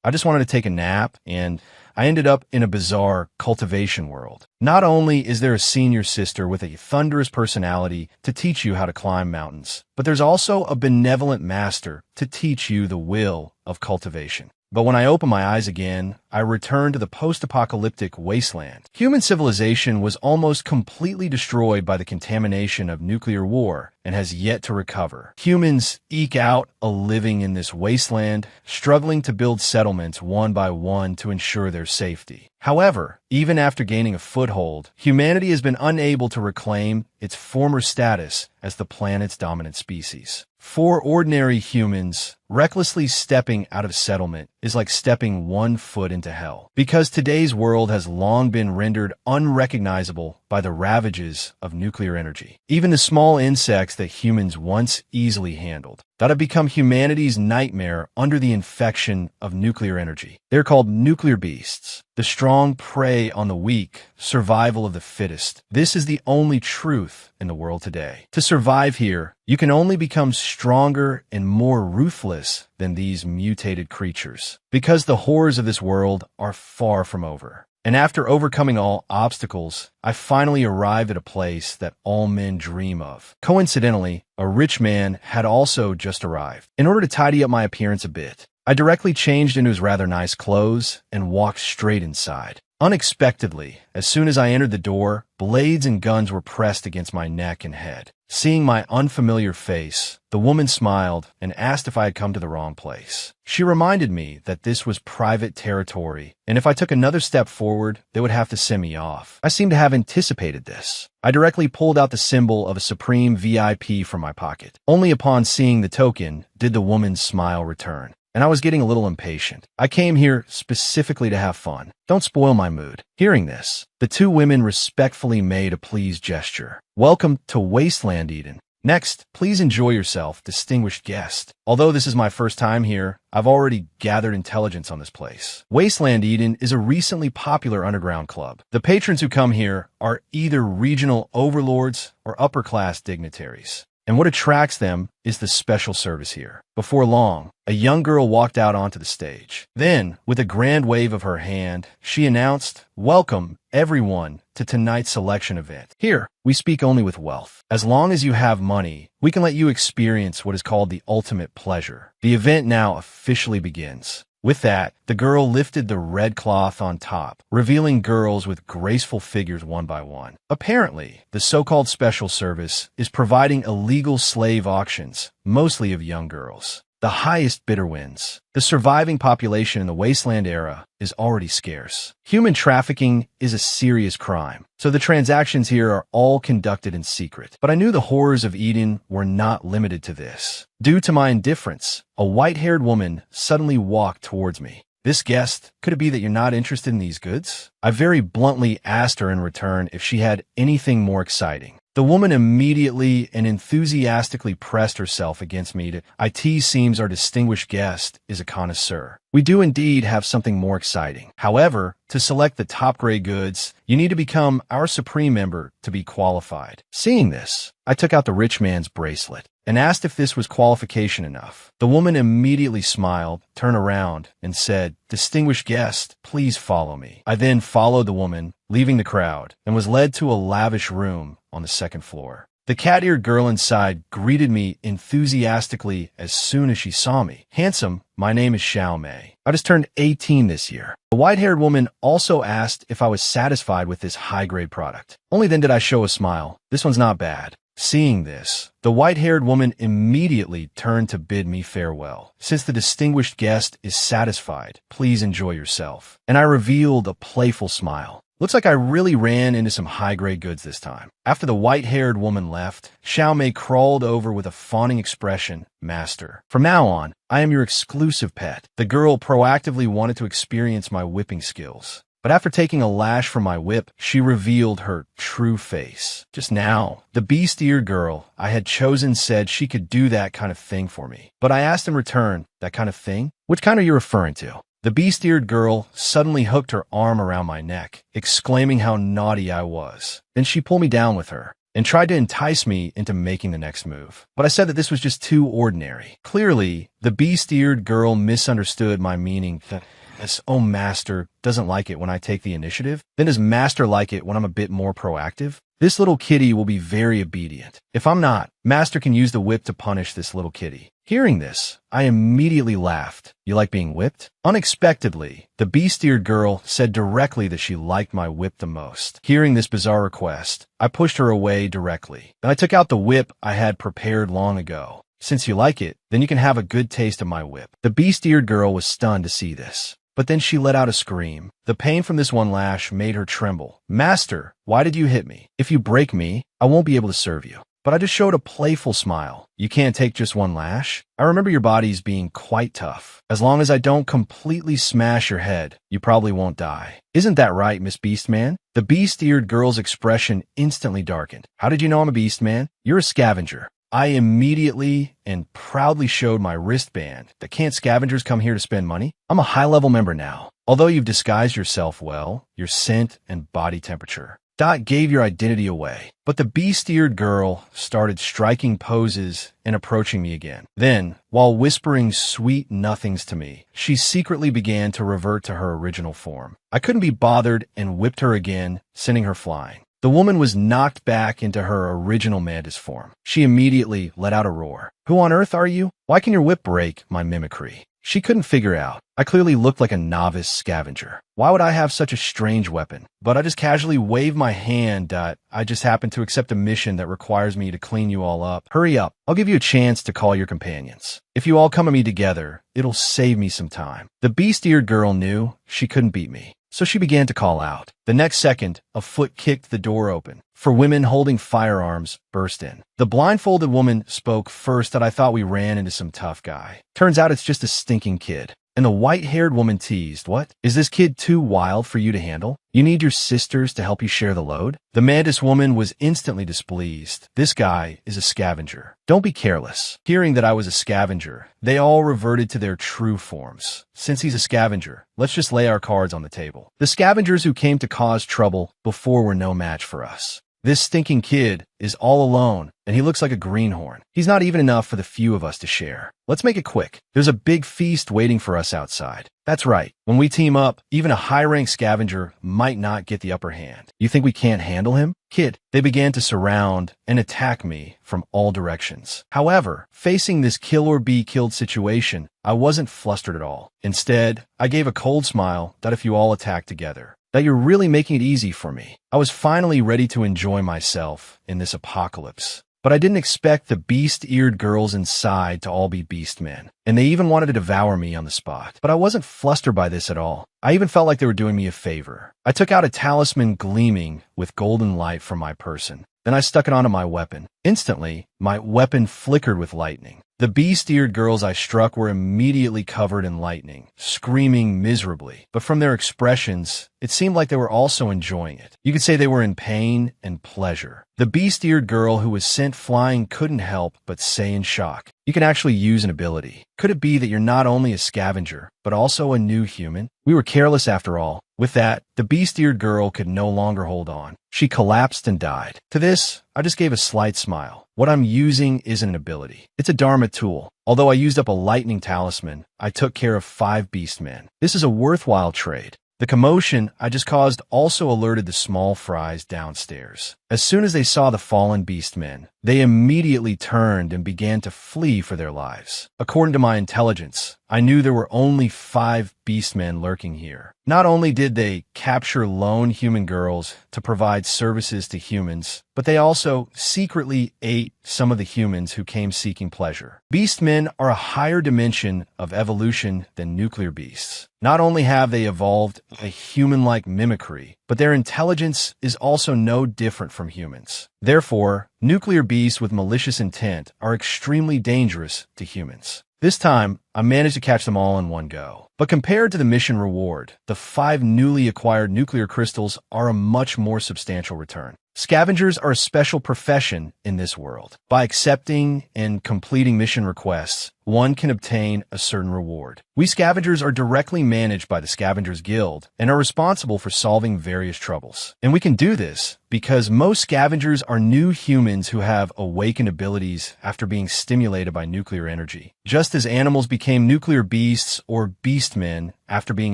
I just wanted to take a nap, and I ended up in a bizarre cultivation world. Not only is there a senior sister with a thunderous personality to teach you how to climb mountains, but there's also a benevolent master to teach you the will of cultivation. But when I open my eyes again, I return to the post-apocalyptic wasteland. Human civilization was almost completely destroyed by the contamination of nuclear war and has yet to recover. Humans eke out a living in this wasteland, struggling to build settlements one by one to ensure their safety. However, even after gaining a foothold, humanity has been unable to reclaim its former status as the planet's dominant species. For ordinary humans, recklessly stepping out of settlement is like stepping 1 foot into hell, because today's world has long been rendered unrecognizable by the ravages of nuclear energy. Even the small insects that humans once easily handled that have become humanity's nightmare under the infection of nuclear energy. They're called nuclear beasts. The strong prey on the weak, survival of the fittest. This is the only truth in the world today. To survive here, you can only become stronger and more ruthless than these mutated creatures, because the horrors of this world are far from over. And after overcoming all obstacles, I finally arrived at a place that all men dream of. Coincidentally, a rich man had also just arrived. In order to tidy up my appearance a bit, I directly changed into his rather nice clothes and walked straight inside. Unexpectedly, as soon as I entered the door, blades and guns were pressed against my neck and head. Seeing my unfamiliar face, the woman smiled and asked if I had come to the wrong place. She reminded me that this was private territory, and if I took another step forward, they would have to send me off. I seemed to have anticipated this. I directly pulled out the symbol of a Supreme VIP from my pocket. Only upon seeing the token did the woman's smile return, and I was getting a little impatient. I came here specifically to have fun. Don't spoil my mood. Hearing this, the two women respectfully made a pleased gesture. Welcome to Wasteland Eden. Next, please enjoy yourself, distinguished guest. Although this is my first time here, I've already gathered intelligence on this place. Wasteland Eden is a recently popular underground club. The patrons who come here are either regional overlords or upper-class dignitaries. And what attracts them is the special service here. Before long, a young girl walked out onto the stage. Then, with a grand wave of her hand, she announced, "Welcome, everyone, to tonight's selection event. Here, we speak only with wealth. As long as you have money, we can let you experience what is called the ultimate pleasure. The event now officially begins." With that, the girl lifted the red cloth on top, revealing girls with graceful figures one by one. Apparently, the so-called special service is providing illegal slave auctions, mostly of young girls. The highest bidder wins. The surviving population in the wasteland era is already scarce. Human trafficking is a serious crime, so the transactions here are all conducted in secret. But I knew the horrors of Eden were not limited to this. Due to my indifference, a white-haired woman suddenly walked towards me. "This guest, could it be that you're not interested in these goods?" I very bluntly asked her in return if she had anything more exciting. The woman immediately and enthusiastically pressed herself against me. "It seems our distinguished guest is a connoisseur. We do indeed have something more exciting. However, to select the top-grade goods, you need to become our Supreme member to be qualified." Seeing this, I took out the rich man's bracelet and asked if this was qualification enough. The woman immediately smiled, turned around, and said, "Distinguished guest, please follow me." I then followed the woman, leaving the crowd, and was led to a lavish room on the second floor. The cat-eared girl inside greeted me enthusiastically as soon as she saw me. "Handsome, my name is Xiao Mei. I just turned 18 this year." The white-haired woman also asked if I was satisfied with this high-grade product. Only then did I show a smile. "This one's not bad." Seeing this, the white-haired woman immediately turned to bid me farewell. "Since the distinguished guest is satisfied, please enjoy yourself." And I revealed a playful smile. Looks like I really ran into some high-grade goods this time. After the white-haired woman left, Xiao Mei crawled over with a fawning expression. "Master, from now on, I am your exclusive pet." The girl proactively wanted to experience my whipping skills. But after taking a lash from my whip, she revealed her true face. Just now, the beast-eared girl I had chosen said she could do that kind of thing for me. But I asked in return, "That kind of thing? Which kind are you referring to?" The beast-eared girl suddenly hooked her arm around my neck, exclaiming how naughty I was. Then she pulled me down with her. and tried to entice me into making the next move. But I said that this was just too ordinary. Clearly, the beast-eared girl misunderstood my meaning that this, oh, master doesn't like it when I take the initiative. Then does master like it when I'm a bit more proactive? This little kitty will be very obedient. If I'm not, master can use the whip to punish this little kitty. Hearing this, I immediately laughed. You like being whipped? Unexpectedly, the beast-eared girl said directly that she liked my whip the most. Hearing this bizarre request, I pushed her away directly. Then I took out the whip I had prepared long ago. Since you like it, then you can have a good taste of my whip. The beast-eared girl was stunned to see this. But then she let out a scream. The pain from this one lash made her tremble. Master, why did you hit me? If you break me, I won't be able to serve you. But I just showed a playful smile. You can't take just one lash? I remember your body's being quite tough. As long as I don't completely smash your head, you probably won't die. Isn't that right, Miss Beastman? The beast-eared girl's expression instantly darkened. How did you know I'm a beastman? You're a scavenger. I immediately and proudly showed my wristband that can't scavengers come here to spend money? I'm a high-level member now. Although you've disguised yourself well, your scent and body temperature gave your identity away. But the beast-eared girl started striking poses and approaching me again. Then, while whispering sweet nothings to me, she secretly began to revert to her original form. I couldn't be bothered and whipped her again, sending her flying. The woman was knocked back into her original mantis form. She immediately let out a roar. Who on earth are you? Why can your whip break my mimicry? She couldn't figure out. I clearly looked like a novice scavenger. Why would I have such a strange weapon? But I just casually waved my hand. I just happened to accept a mission that requires me to clean you all up. Hurry up. I'll give you a chance to call your companions. If you all come at me together, it'll save me some time. The beast-eared girl knew she couldn't beat me, so she began to call out. The next second, a foot kicked the door open. Four women holding firearms burst in. The blindfolded woman spoke first that I thought we ran into some tough guy. Turns out it's just a stinking kid. And the white-haired woman teased, what? Is this kid too wild for you to handle? You need your sisters to help you share the load? The mantis woman was instantly displeased. This guy is a scavenger. Don't be careless. Hearing that I was a scavenger, they all reverted to their true forms. Since he's a scavenger, let's just lay our cards on the table. The scavengers who came to cause trouble before were no match for us. This stinking kid is all alone, and he looks like a greenhorn. He's not even enough for the few of us to share. Let's make it quick. There's a big feast waiting for us outside. That's right. When we team up, even a high-ranked scavenger might not get the upper hand. You think we can't handle him? Kid, they began to surround and attack me from all directions. However, facing this kill-or-be-killed situation, I wasn't flustered at all. Instead, I gave a cold smile that if you all attack together, that you're really making it easy for me. I was finally ready to enjoy myself in this apocalypse. But I didn't expect the beast-eared girls inside to all be beastmen, and they even wanted to devour me on the spot. But I wasn't flustered by this at all. I even felt like they were doing me a favor. I took out a talisman gleaming with golden light from my person. Then I stuck it onto my weapon. Instantly, my weapon flickered with lightning. The beast-eared girls I struck were immediately covered in lightning, screaming miserably. But from their expressions, it seemed like they were also enjoying it. You could say they were in pain and pleasure. The beast-eared girl who was sent flying couldn't help but say in shock, you can actually use an ability. Could it be that you're not only a scavenger, but also a new human? We were careless after all. With that, the beast-eared girl could no longer hold on. She collapsed and died. To this, I just gave a slight smile. What I'm using isn't an ability. It's a Dharma tool. Although I used up a lightning talisman, I took care of 5 beastmen. This is a worthwhile trade. The commotion I just caused also alerted the small fries downstairs. As soon as they saw the fallen beastmen, they immediately turned and began to flee for their lives. According to my intelligence, I knew there were only 5 beastmen lurking here. Not only did they capture lone human girls to provide services to humans, but they also secretly ate some of the humans who came seeking pleasure. Beastmen are a higher dimension of evolution than nuclear beasts. Not only have they evolved a human-like mimicry, but their intelligence is also no different from humans. Therefore, nuclear beasts with malicious intent are extremely dangerous to humans. This time, I managed to catch them all in one go. But compared to the mission reward, the 5 newly acquired nuclear crystals are a much more substantial return. Scavengers are a special profession in this world. By accepting and completing mission requests, one can obtain a certain reward. We scavengers are directly managed by the Scavengers Guild and are responsible for solving various troubles. And we can do this because most scavengers are new humans who have awakened abilities after being stimulated by nuclear energy. Just as animals became nuclear beasts or beastmen after being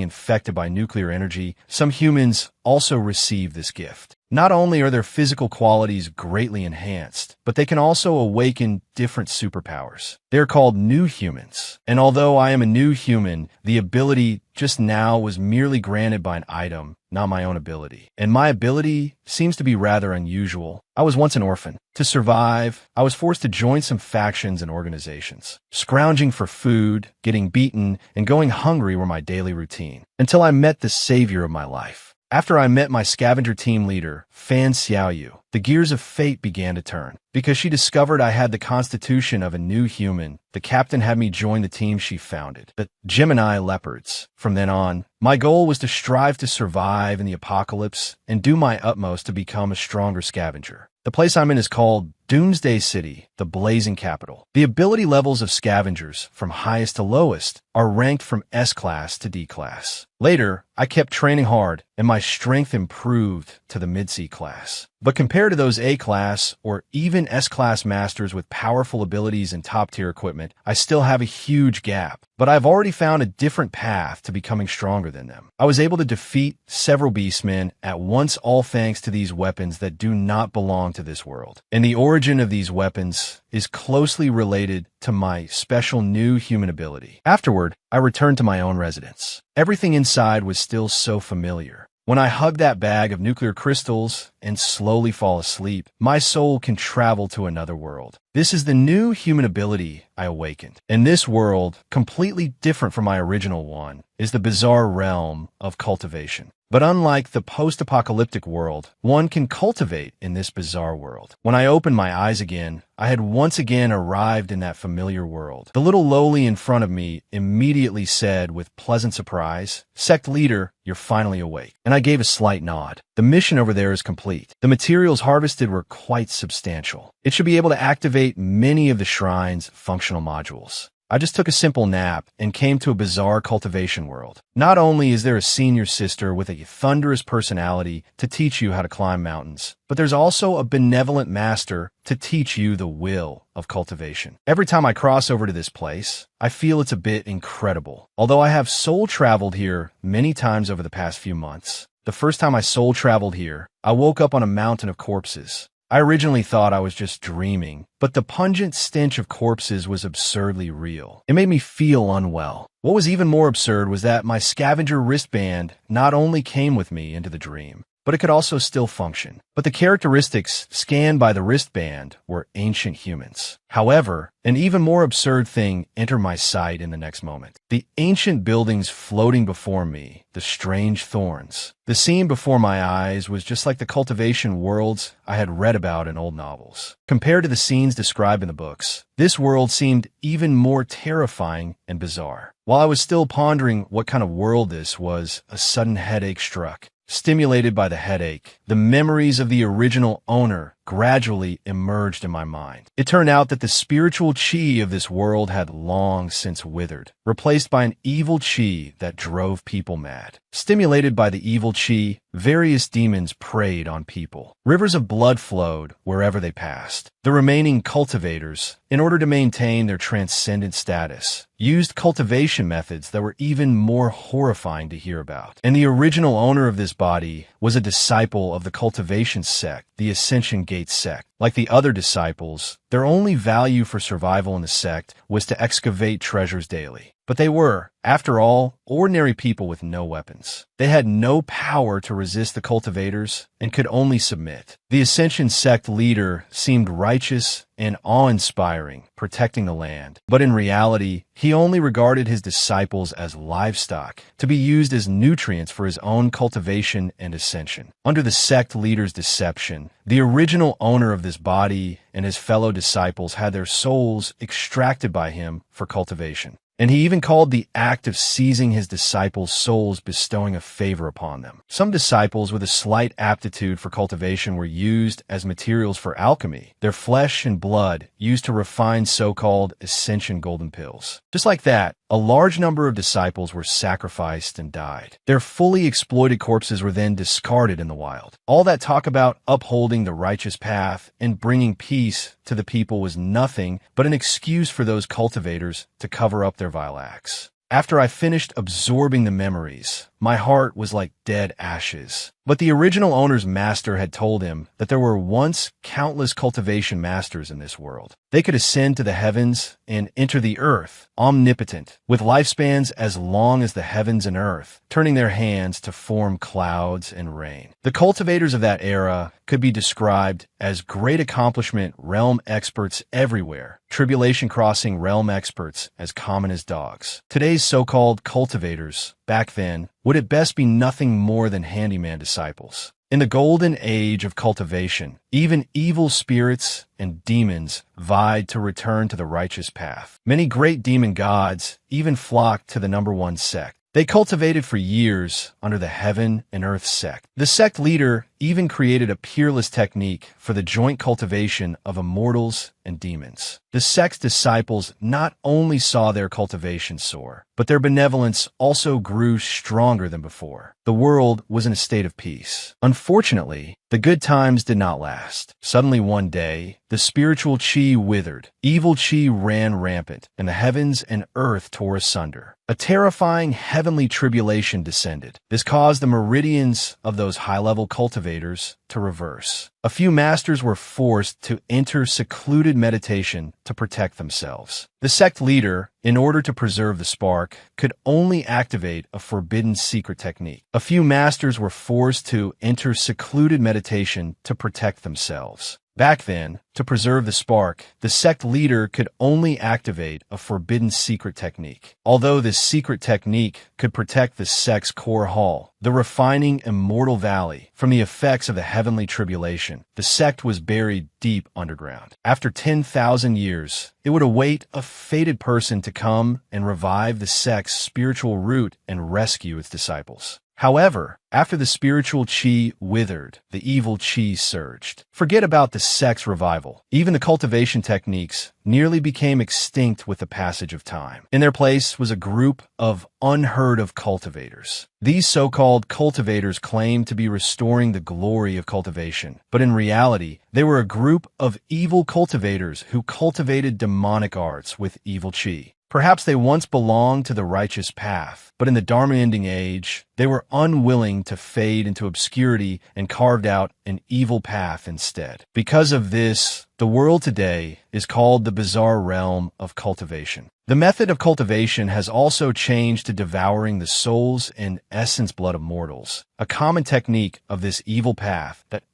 infected by nuclear energy, some humans also receive this gift. Not only are their physical qualities greatly enhanced, but they can also awaken different superpowers. They're called new humans. And although I am a new human, the ability just now was merely granted by an item, not my own ability. And my ability seems to be rather unusual. I was once an orphan. To survive, I was forced to join some factions and organizations. Scrounging for food, getting beaten, and going hungry were my daily routine. Until I met the savior of my life. After I met my scavenger team leader, Fan Xiaoyu, the gears of fate began to turn. Because she discovered I had the constitution of a new human, the captain had me join the team she founded, the Gemini Leopards. From then on, my goal was to strive to survive in the apocalypse and do my utmost to become a stronger scavenger. The place I'm in is called Doomsday City, the blazing capital. The ability levels of scavengers, from highest to lowest, are ranked from S-class to D-class. Later, I kept training hard, and my strength improved to the mid-C class. But compared to those A-class or even S-class masters with powerful abilities and top-tier equipment, I still have a huge gap. But I've already found a different path to becoming stronger than them. I was able to defeat several beastmen at once, all thanks to these weapons that do not belong to this world. And the origin of these weapons is closely related to my special new human ability. Afterward, I returned to my own residence. Everything inside was still so familiar. When I hug that bag of nuclear crystals and slowly fall asleep, my soul can travel to another world. This is the new human ability I awakened. And this world, completely different from my original one, is the bizarre realm of cultivation. But unlike the post-apocalyptic world, one can cultivate in this bizarre world. When I opened my eyes again, I had once again arrived in that familiar world. The little lowly in front of me immediately said with pleasant surprise, "Sect leader, you're finally awake." And I gave a slight nod. The mission over there is complete. The materials harvested were quite substantial. It should be able to activate many of the shrine's functional modules. I just took a simple nap and came to a bizarre cultivation world. Not only is there a senior sister with a thunderous personality to teach you how to climb mountains, but there's also a benevolent master to teach you the will of cultivation. Every time I cross over to this place, I feel it's a bit incredible. Although I have soul traveled here many times over the past few months, the first time I soul traveled here, I woke up on a mountain of corpses. I originally thought I was just dreaming, but the pungent stench of corpses was absurdly real. It made me feel unwell. What was even more absurd was that my scavenger wristband not only came with me into the dream, but it could also still function. But the characteristics scanned by the wristband were ancient humans. However, an even more absurd thing entered my sight in the next moment. The ancient buildings floating before me, the strange thorns. The scene before my eyes was just like the cultivation worlds I had read about in old novels. Compared to the scenes described in the books, this world seemed even more terrifying and bizarre. While I was still pondering what kind of world this was, a sudden headache struck. Stimulated by the headache, the memories of the original owner gradually emerged in my mind. It turned out that the spiritual chi of this world had long since withered, replaced by an evil chi that drove people mad. Stimulated by the evil chi, various demons preyed on people. Rivers of blood flowed wherever they passed. The remaining cultivators, in order to maintain their transcendent status, used cultivation methods that were even more horrifying to hear about. And the original owner of this body was a disciple of the cultivation sect, the Ascension Gate sect. Like the other disciples, their only value for survival in the sect was to excavate treasures daily. But they were, after all, ordinary people with no weapons. They had no power to resist the cultivators and could only submit. The Ascension sect leader seemed righteous and awe-inspiring, protecting the land. But in reality, he only regarded his disciples as livestock, to be used as nutrients for his own cultivation and ascension. Under the sect leader's deception, the original owner of this body and his fellow disciples had their souls extracted by him for cultivation. and he even called the act of seizing his disciples' souls bestowing a favor upon them. Some disciples with a slight aptitude for cultivation were used as materials for alchemy, their flesh and blood used to refine so-called ascension golden pills. Just like that, a large number of disciples were sacrificed and died. Their fully exploited corpses were then discarded in the wild. All that talk about upholding the righteous path and bringing peace to the people was nothing but an excuse for those cultivators to cover up their vile acts. After I finished absorbing the memories, my heart was like dead ashes. But the original owner's master had told him that there were once countless cultivation masters in this world. They could ascend to the heavens and enter the earth, omnipotent, with lifespans as long as the heavens and earth, turning their hands to form clouds and rain. The cultivators of that era could be described as great accomplishment realm experts everywhere, tribulation crossing realm experts as common as dogs. Today's so-called cultivators, back then, would at best be nothing more than handyman disciples. In the golden age of cultivation, even evil spirits and demons vied to return to the righteous path. Many great demon gods even flocked to the number one sect. They cultivated for years under the heaven and earth sect. The sect leader even created a peerless technique for the joint cultivation of immortals and demons. The sect's disciples not only saw their cultivation soar, but their benevolence also grew stronger than before. The world was in a state of peace. Unfortunately, the good times did not last. Suddenly one day, the spiritual chi withered, evil chi ran rampant, and the heavens and earth tore asunder. A terrifying heavenly tribulation descended. This caused the meridians of those high-level cultivators to reverse. A few masters were forced to enter secluded meditation to protect themselves. The sect leader, in order to preserve the spark, could only activate a forbidden secret technique. A few masters were forced to enter secluded meditation to protect themselves. Back then, to preserve the spark, the sect leader could only activate a forbidden secret technique. Although this secret technique could protect the sect's core hall, the refining immortal valley, from the effects of the heavenly tribulation, the sect was buried deep underground. After 10,000 years, it would await a fated person to come and revive the sect's spiritual root and rescue its disciples. However, after the spiritual chi withered, the evil chi surged. Forget about the sect's revival. Even the cultivation techniques nearly became extinct with the passage of time. In their place was a group of unheard-of cultivators. These so-called cultivators claimed to be restoring the glory of cultivation, but in reality, they were a group of evil cultivators who cultivated demonic arts with evil chi. Perhaps they once belonged to the righteous path, but in the Dharma-ending age, they were unwilling to fade into obscurity and carved out an evil path instead. Because of this, the world today is called the bizarre realm of cultivation. The method of cultivation has also changed to devouring the souls and essence blood of mortals, a common technique of this evil path that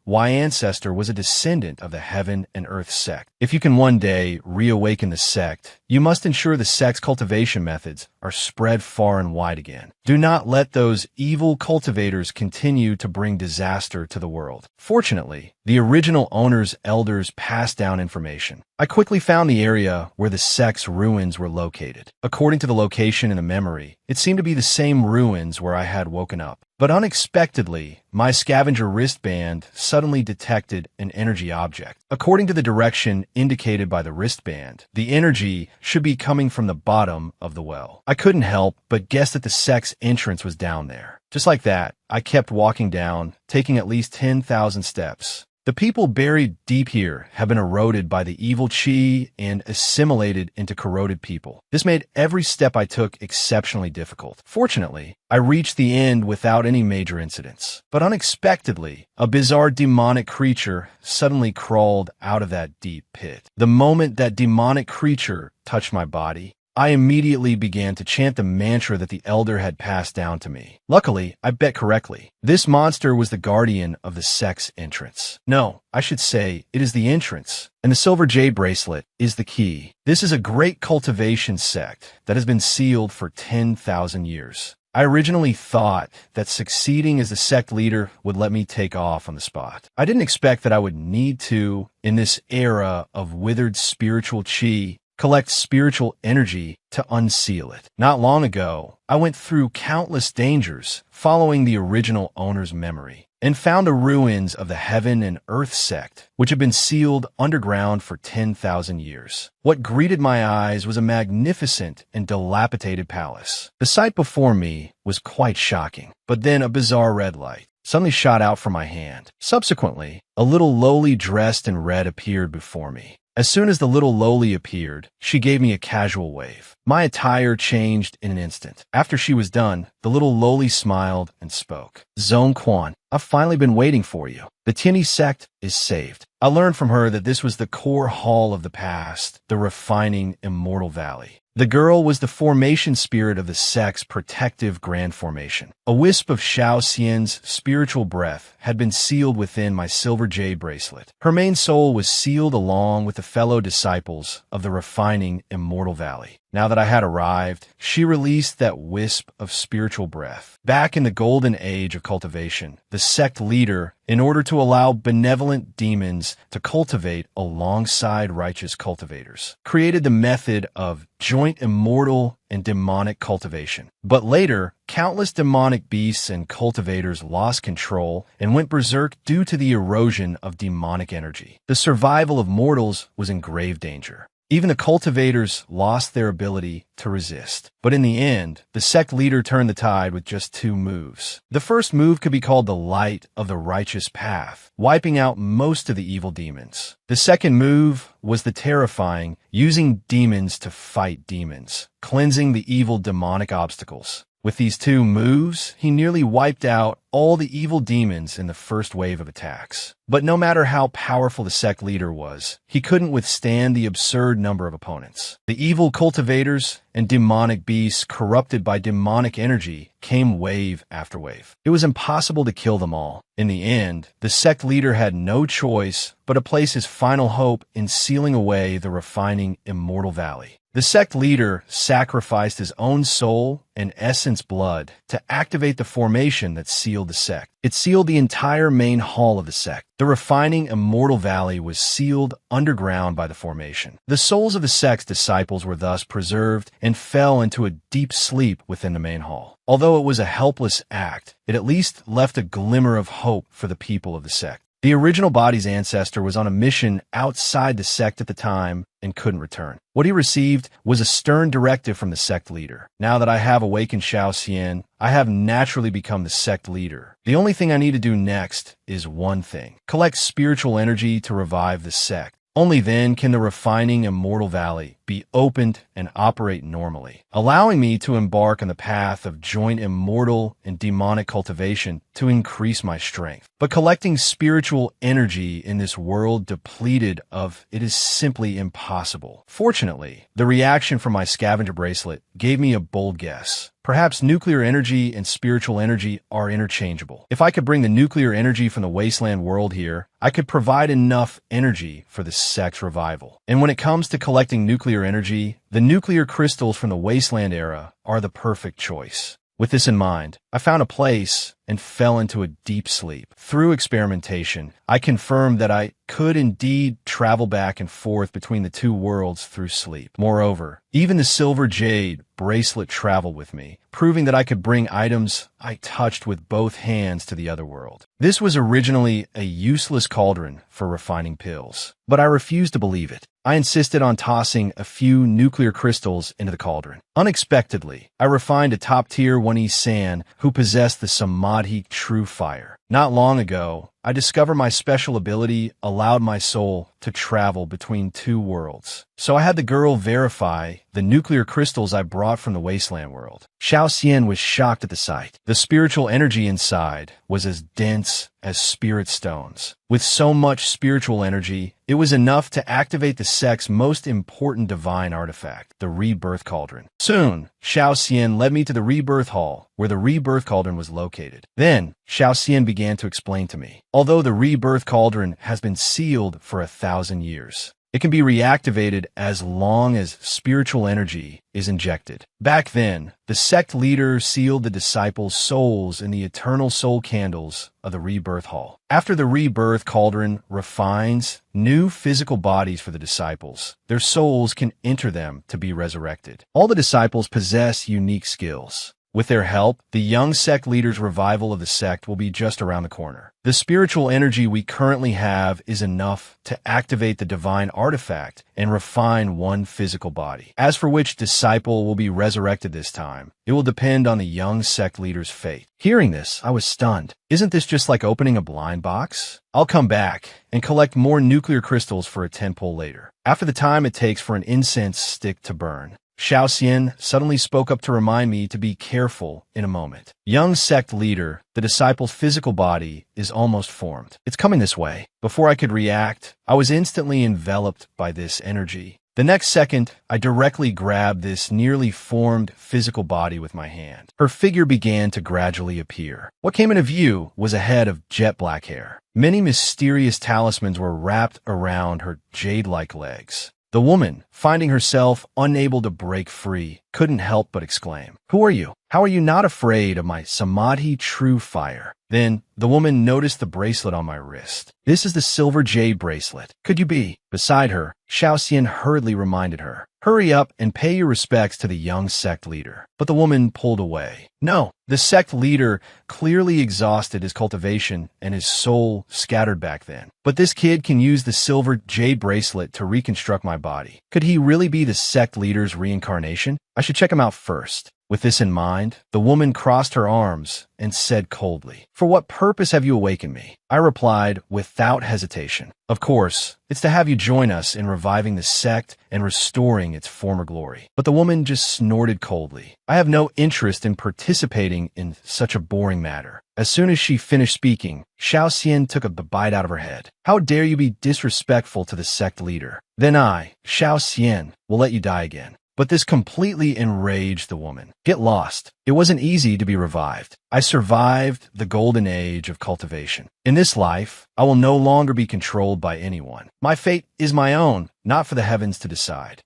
my ancestor was a descendant of the heaven and earth sect. If you can one day reawaken the sect, you must ensure the sect's cultivation methods are spread far and wide again. Do not let those evil cultivators continue to bring disaster to the world. Fortunately, the original owner's elders passed down information. I quickly found the area where the sect's ruins were located. According to the location in the memory, it seemed to be the same ruins where I had woken up. But unexpectedly, my scavenger wristband suddenly detected an energy object. According to the direction indicated by the wristband, the energy should be coming from the bottom of the well. I couldn't help but guess that the sect's entrance was down there. Just like that, I kept walking down, taking at least 10,000 steps. The people buried deep here have been eroded by the evil chi and assimilated into corroded people. This made every step I took exceptionally difficult. Fortunately, I reached the end without any major incidents. But unexpectedly, a bizarre demonic creature suddenly crawled out of that deep pit. The moment that demonic creature touched my body, I immediately began to chant the mantra that the elder had passed down to me. Luckily, I bet correctly. This monster was the guardian of the sect's entrance. No, I should say it is the entrance, and the silver jade bracelet is the key. This is a great cultivation sect that has been sealed for 10,000 years. I originally thought that succeeding as the sect leader would let me take off on the spot. I didn't expect that I would need to, in this era of withered spiritual chi, collect spiritual energy to unseal it. Not long ago, I went through countless dangers following the original owner's memory and found the ruins of the Heaven and Earth sect, which had been sealed underground for 10,000 years. What greeted my eyes was a magnificent and dilapidated palace. The sight before me was quite shocking, but then a bizarre red light suddenly shot out from my hand. Subsequently, a little lowly dressed in red appeared before me. As soon as the little lowly appeared, she gave me a casual wave. My attire changed in an instant. After she was done, the little lowly smiled and spoke. Zone Quan, I've finally been waiting for you. The Tierney sect is saved. I learned from her that this was the core hall of the past, the refining immortal valley. The girl was the formation spirit of the sect's protective grand formation. A wisp of Xiao Xian's spiritual breath had been sealed within my silver jade bracelet. Her main soul was sealed along with the fellow disciples of the refining immortal valley. Now that I had arrived, she released that wisp of spiritual breath. Back in the golden age of cultivation, the sect leader, in order to allow benevolent demons to cultivate alongside righteous cultivators, created the method of joint immortal and demonic cultivation. But later, countless demonic beasts and cultivators lost control and went berserk due to the erosion of demonic energy. The survival of mortals was in grave danger. Even the cultivators lost their ability to resist. But in the end, the sect leader turned the tide with just 2 moves. The first move could be called the light of the righteous path, wiping out most of the evil demons. The second move was the terrifying, using demons to fight demons, cleansing the evil demonic obstacles. With these 2 moves, he nearly wiped out all the evil demons in the first wave of attacks. But no matter how powerful the sect leader was, he couldn't withstand the absurd number of opponents. The evil cultivators and demonic beasts corrupted by demonic energy came wave after wave. It was impossible to kill them all. In the end, the sect leader had no choice but to place his final hope in sealing away the refining immortal valley. The sect leader sacrificed his own soul and essence blood to activate the formation that sealed the sect. It sealed the entire main hall of the sect. The refining immortal valley was sealed underground by the formation. The souls of the sect's disciples were thus preserved and fell into a deep sleep within the main hall. Although it was a helpless act, it at least left a glimmer of hope for the people of the sect. The original body's ancestor was on a mission outside the sect at the time and couldn't return. What he received was a stern directive from the sect leader. Now that I have awakened Xiao Xian, I have naturally become the sect leader. The only thing I need to do next is one thing: collect spiritual energy to revive the sect. Only then can the refining immortal valley be opened and operate normally, allowing me to embark on the path of joint immortal and demonic cultivation to increase my strength. But collecting spiritual energy in this world depleted of it is simply impossible. Fortunately, the reaction from my scavenger bracelet gave me a bold guess. Perhaps nuclear energy and spiritual energy are interchangeable. If I could bring the nuclear energy from the wasteland world here, I could provide enough energy for the sect's revival. And when it comes to collecting nuclear energy, the nuclear crystals from the wasteland era are the perfect choice. With this in mind, I found a place and fell into a deep sleep. Through experimentation, I confirmed that I could indeed travel back and forth between the 2 worlds through sleep. Moreover, even the silver jade bracelet traveled with me, proving that I could bring items I touched with both hands to the other world. This was originally a useless cauldron for refining pills, but I refused to believe it. I insisted on tossing a few nuclear crystals into the cauldron. Unexpectedly, I refined a top-tier 1E San who possessed the Samadhi true fire. Not long ago, I discovered my special ability allowed my soul to travel between 2 worlds. So I had the girl verify the nuclear crystals I brought from the wasteland world. Xiao Xian was shocked at the sight. The spiritual energy inside was as dense as spirit stones. With so much spiritual energy, it was enough to activate the sect's most important divine artifact, the Rebirth Cauldron. Soon, Xiao Xian led me to the Rebirth Hall, where the Rebirth Cauldron was located. Then, Xiao Xian began to explain to me. Although the Rebirth Cauldron has been sealed for 1,000 years, It can be reactivated as long as spiritual energy is injected. Back then, the sect leader sealed the disciples' souls in the eternal soul candles of the rebirth hall. After the rebirth cauldron refines new physical bodies for the disciples, their souls can enter them to be resurrected. All the disciples possess unique skills. With their help, the young sect leader's revival of the sect will be just around the corner. The spiritual energy we currently have is enough to activate the divine artifact and refine one physical body. As for which disciple will be resurrected this time, it will depend on the young sect leader's fate. Hearing this, I was stunned. Isn't this just like opening a blind box? I'll come back and collect more nuclear crystals for a 10-pull later. After the time it takes for an incense stick to burn, Xiao Xian suddenly spoke up to remind me to be careful in a moment. Young sect leader, the disciple's physical body is almost formed. It's coming this way. Before I could react, I was instantly enveloped by this energy. The next second, I directly grabbed this nearly formed physical body with my hand. Her figure began to gradually appear. What came into view was a head of jet black hair. Many mysterious talismans were wrapped around her jade-like legs. The woman, finding herself unable to break free, couldn't help but exclaim, "Who are you? How are you not afraid of my Samadhi true fire?" Then, the woman noticed the bracelet on my wrist. "This is the silver jade bracelet. Could you be?" Beside her, Xiao Xian hurriedly reminded her, "Hurry up and pay your respects to the young sect leader." But the woman pulled away. No, the sect leader clearly exhausted his cultivation and his soul scattered back then. But this kid can use the silver jade bracelet to reconstruct my body. Could he really be the sect leader's reincarnation? I should check him out first. With this in mind, the woman crossed her arms and said coldly, "For what purpose have you awakened me?" I replied without hesitation, "Of course, it's to have you join us in reviving the sect and restoring its former glory." But the woman just snorted coldly. "I have no interest in participating in such a boring matter." As soon as she finished speaking, Xiao Xian took a bite out of her head. "How dare you be disrespectful to the sect leader? Then I, Xiao Xian, will let you die again." But this completely enraged the woman. Get lost. It wasn't easy to be revived. I survived the golden age of cultivation. In this life, I will no longer be controlled by anyone. My fate is my own, not for the heavens to decide.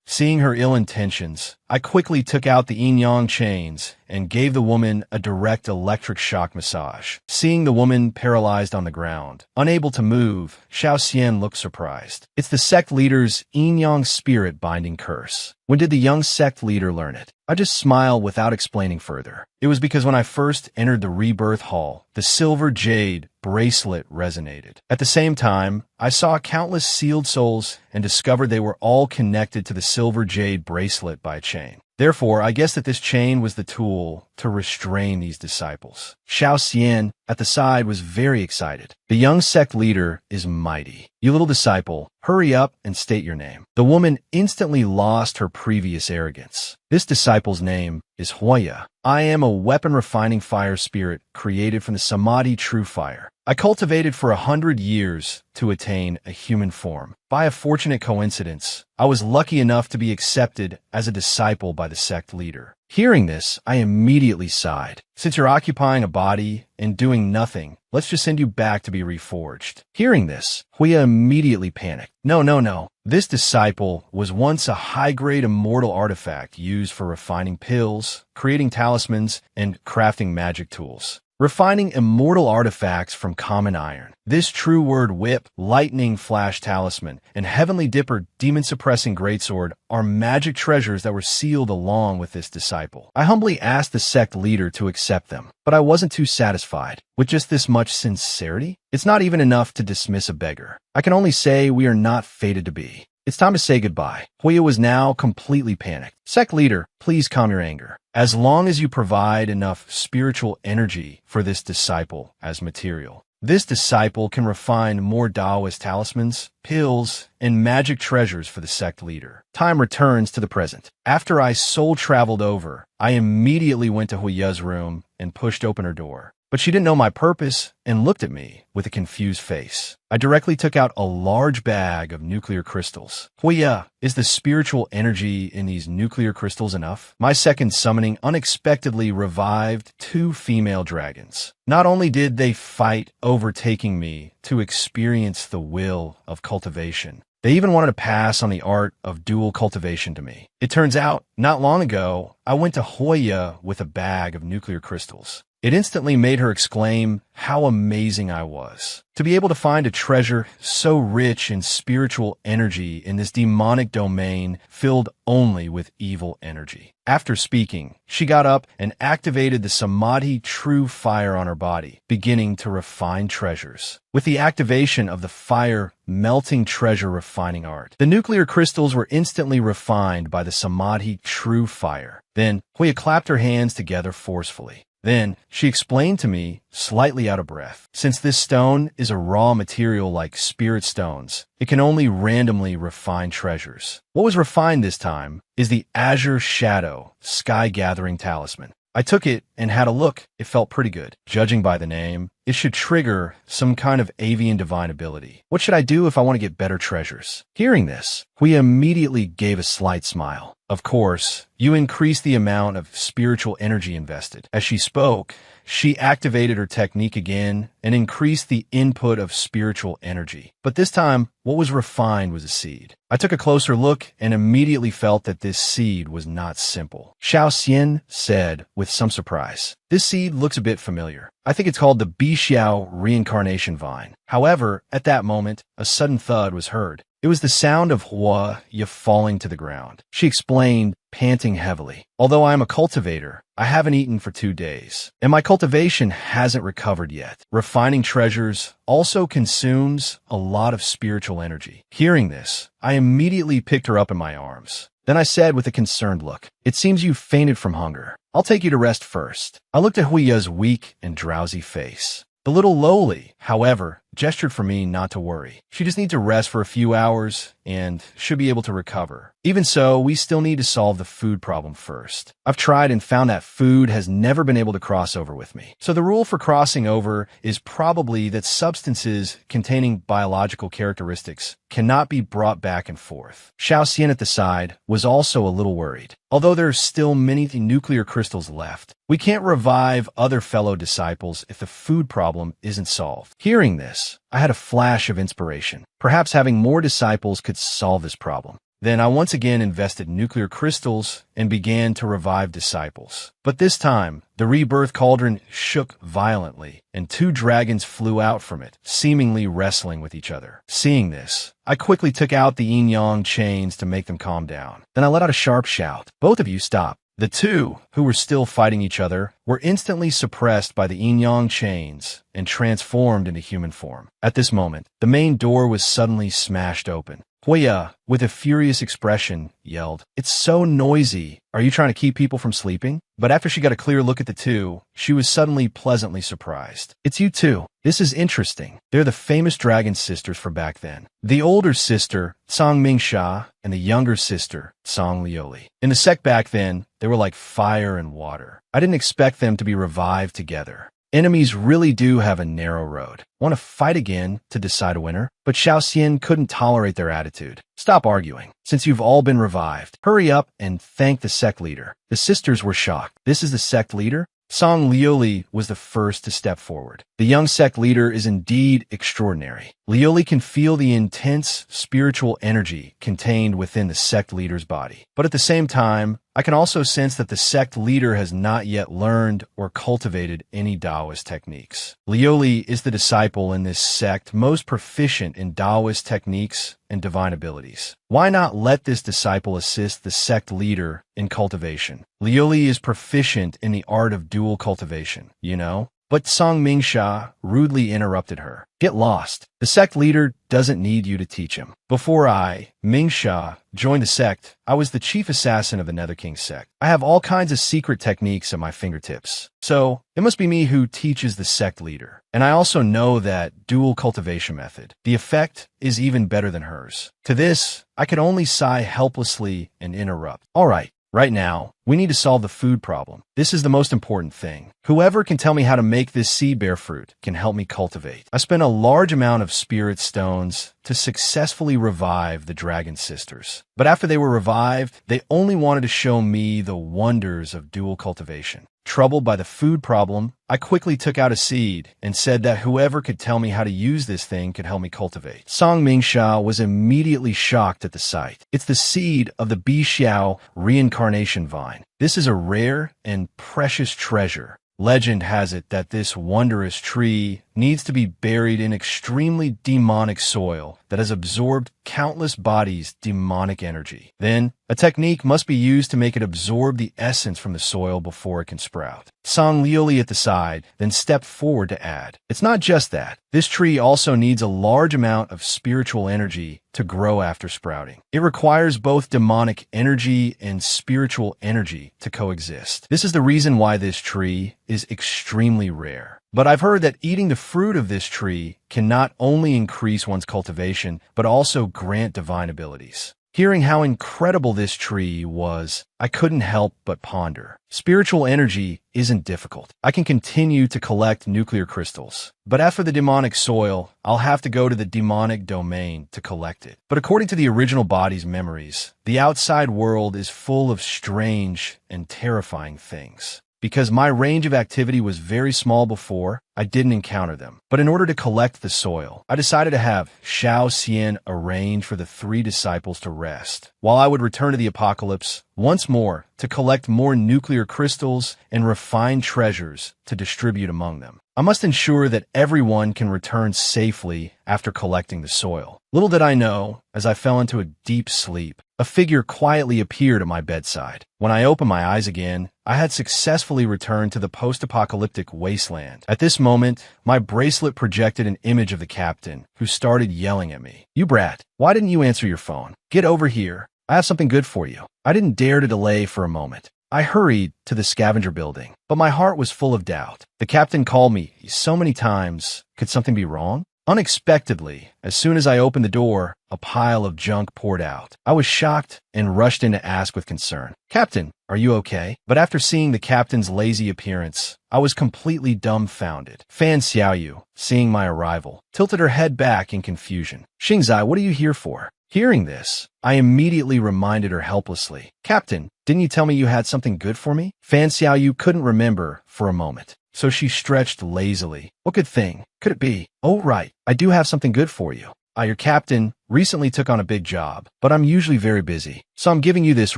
Seeing her ill intentions, I quickly took out the yin-yang chains and gave the woman a direct electric shock massage. Seeing the woman paralyzed on the ground, unable to move, Xiao Xian looked surprised. It's the sect leader's yin-yang spirit binding curse. When did the young sect leader learn it? I just smiled without explaining further. It was because when I first entered the rebirth hall, the silver jade bracelet resonated. At the same time, I saw countless sealed souls and discovered they were all connected to the silver jade bracelet by a chain. Therefore, I guess that this chain was the tool to restrain these disciples. Xiao Xian, at the side, was very excited. The young sect leader is mighty. You little disciple, hurry up and state your name. The woman instantly lost her previous arrogance. This disciple's name is Huoya. I am a weapon-refining fire spirit created from the Samadhi true fire. I cultivated for 100 years to attain a human form. By a fortunate coincidence, I was lucky enough to be accepted as a disciple by the sect leader. Hearing this, I immediately sighed. Since you're occupying a body and doing nothing, let's just send you back to be reforged. Hearing this, Huya immediately panicked. No. This disciple was once a high-grade immortal artifact used for refining pills, creating talismans, and crafting magic tools. Refining immortal artifacts from common iron. This true word whip, lightning flash talisman, and heavenly dipper demon-suppressing greatsword are magic treasures that were sealed along with this disciple. I humbly asked the sect leader to accept them, but I wasn't too satisfied. With just this much sincerity? It's not even enough to dismiss a beggar. I can only say we are not fated to be. It's time to say goodbye. Huya was now completely panicked. Sect leader, please calm your anger. As long as you provide enough spiritual energy for this disciple as material, this disciple can refine more Taoist talismans, pills, and magic treasures for the sect leader. Time returns to the present. After I soul traveled over, I immediately went to Huya's room and pushed open her door. But she didn't know my purpose and looked at me with a confused face. I directly took out a large bag of nuclear crystals. Huya, is the spiritual energy in these nuclear crystals enough? My second summoning unexpectedly revived 2 female dragons. Not only did they fight overtaking me to experience the will of cultivation, They even wanted to pass on the art of dual cultivation to me. It turns out, not long ago, I went to Hoya with a bag of nuclear crystals. It instantly made her exclaim how amazing I was. To be able to find a treasure so rich in spiritual energy in this demonic domain filled only with evil energy. After speaking, she got up and activated the Samadhi true fire on her body, beginning to refine treasures. With the activation of the fire melting treasure refining art, the nuclear crystals were instantly refined by the Samadhi true fire. Then, Hoya clapped her hands together forcefully. Then, she explained to me, slightly out of breath, since this stone is a raw material like spirit stones, it can only randomly refine treasures. What was refined this time is the Azure Shadow Sky-Gathering Talisman. I took it and had a look. It felt pretty good. Judging by the name, it should trigger some kind of avian divine ability. What should I do if I want to get better treasures? Hearing this, we immediately gave a slight smile. Of course, you increase the amount of spiritual energy invested. As she spoke, she activated her technique again and increased the input of spiritual energy. But this time, what was refined was a seed. I took a closer look and immediately felt that this seed was not simple. Xiao Xian said with some surprise, "This seed looks a bit familiar. I think it's called the Bixiao reincarnation vine." However, at that moment, a sudden thud was heard. It was the sound of Hua Ya falling to the ground. She explained, panting heavily. "Although I am a cultivator, I haven't eaten for 2 days, and my cultivation hasn't recovered yet. Refining treasures also consumes a lot of spiritual energy." Hearing this, I immediately picked her up in my arms. Then I said with a concerned look, "It seems you fainted from hunger. I'll take you to rest first." I looked at Huiya's weak and drowsy face. The little lowly, however, gestured for me not to worry. She just needs to rest for a few hours and should be able to recover. Even so, we still need to solve the food problem first. I've tried and found that food has never been able to cross over with me. So the rule for crossing over is probably that substances containing biological characteristics cannot be brought back and forth. Xiao Xian at the side was also a little worried. Although there are still many nuclear crystals left, we can't revive other fellow disciples if the food problem isn't solved. Hearing this, I had a flash of inspiration. Perhaps having more disciples could solve this problem. Then I once again invested nuclear crystals and began to revive disciples. But this time, the rebirth cauldron shook violently, and 2 dragons flew out from it, seemingly wrestling with each other. Seeing this, I quickly took out the yin-yang chains to make them calm down. Then I let out a sharp shout. "Both of you stop." The 2, who were still fighting each other, were instantly suppressed by the yin-yang chains and transformed into human form. At this moment, the main door was suddenly smashed open. Hoya, with a furious expression, yelled, "It's so noisy. Are you trying to keep people from sleeping?" But after she got a clear look at the 2, she was suddenly pleasantly surprised. "It's you 2. This is interesting. They're the famous dragon sisters from back then. The older sister, Tsang Mingsha, and the younger sister, Tsang Lioli. In the sect back then, they were like fire and water. I didn't expect them to be revived together. Enemies really do have a narrow road. Want to fight again to decide a winner?" But Xiao Xian couldn't tolerate their attitude. "Stop arguing. Since you've all been revived, hurry up and thank the sect leader." The sisters were shocked. "This is the sect leader?" Tsang Lioli was the first to step forward. "The young sect leader is indeed extraordinary. Lioli can feel the intense spiritual energy contained within the sect leader's body. But at the same time, I can also sense that the sect leader has not yet learned or cultivated any Taoist techniques. Lioli is the disciple in this sect most proficient in Taoist techniques and divine abilities. Why not let this disciple assist the sect leader in cultivation? Lioli is proficient in the art of dual cultivation, you know?" But Tsang Mingsha rudely interrupted her. "Get lost. The sect leader doesn't need you to teach him. Before I, Mingsha, joined the sect, I was the chief assassin of the Nether King sect. I have all kinds of secret techniques at my fingertips. So, it must be me who teaches the sect leader. And I also know that dual cultivation method. The effect is even better than hers." To this, I could only sigh helplessly and interrupt. "All right. Right now, we need to solve the food problem. This is the most important thing. Whoever can tell me how to make this sea bear fruit can help me cultivate." I spent a large amount of spirit stones to successfully revive the dragon sisters. But after they were revived, they only wanted to show me the wonders of dual cultivation. Troubled by the food problem, I quickly took out a seed and said that whoever could tell me how to use this thing could help me cultivate. Song Mingxia was immediately shocked at the sight. It's the seed of the Bixiao reincarnation vine. This is a rare and precious treasure. Legend has it that this wondrous tree needs to be buried in extremely demonic soil that has absorbed countless bodies' demonic energy. Then, a technique must be used to make it absorb the essence from the soil before it can sprout. Song Liuli at the side then stepped forward to add, it's not just that. This tree also needs a large amount of spiritual energy to grow after sprouting. It requires both demonic energy and spiritual energy to coexist. This is the reason why this tree is extremely rare. But I've heard that eating the fruit of this tree can not only increase one's cultivation, but also grant divine abilities. Hearing how incredible this tree was, I couldn't help but ponder. Spiritual energy isn't difficult. I can continue to collect nuclear crystals. But after the demonic soil, I'll have to go to the demonic domain to collect it. But according to the original body's memories, the outside world is full of strange and terrifying things. Because my range of activity was very small before, I didn't encounter them. But in order to collect the soil, I decided to have Shao Xian arrange for the 3 disciples to rest, while I would return to the apocalypse once more to collect more nuclear crystals and refined treasures to distribute among them. I must ensure that everyone can return safely after collecting the soil. Little did I know, as I fell into a deep sleep, a figure quietly appeared at my bedside. When I opened my eyes again, I had successfully returned to the post-apocalyptic wasteland. At this moment, my bracelet projected an image of the captain, who started yelling at me. "You brat, why didn't you answer your phone? Get over here. I have something good for you." I didn't dare to delay for a moment. I hurried to the scavenger building, but my heart was full of doubt. The captain called me so many times. Could something be wrong? Unexpectedly, as soon as I opened the door, a pile of junk poured out. I was shocked and rushed in to ask with concern, "Captain, are you okay?" But after seeing the captain's lazy appearance, I was completely dumbfounded. Fan Xiaoyu, seeing my arrival, tilted her head back in confusion. "Xingzai, what are you here for?" Hearing this, I immediately reminded her helplessly, "Captain, didn't you tell me you had something good for me?" Fan Xiaoyu couldn't remember for a moment, so she stretched lazily. "What good thing could it be?" "Oh, right, I do have something good for you. Your captain recently took on a big job, but I'm usually very busy, so I'm giving you this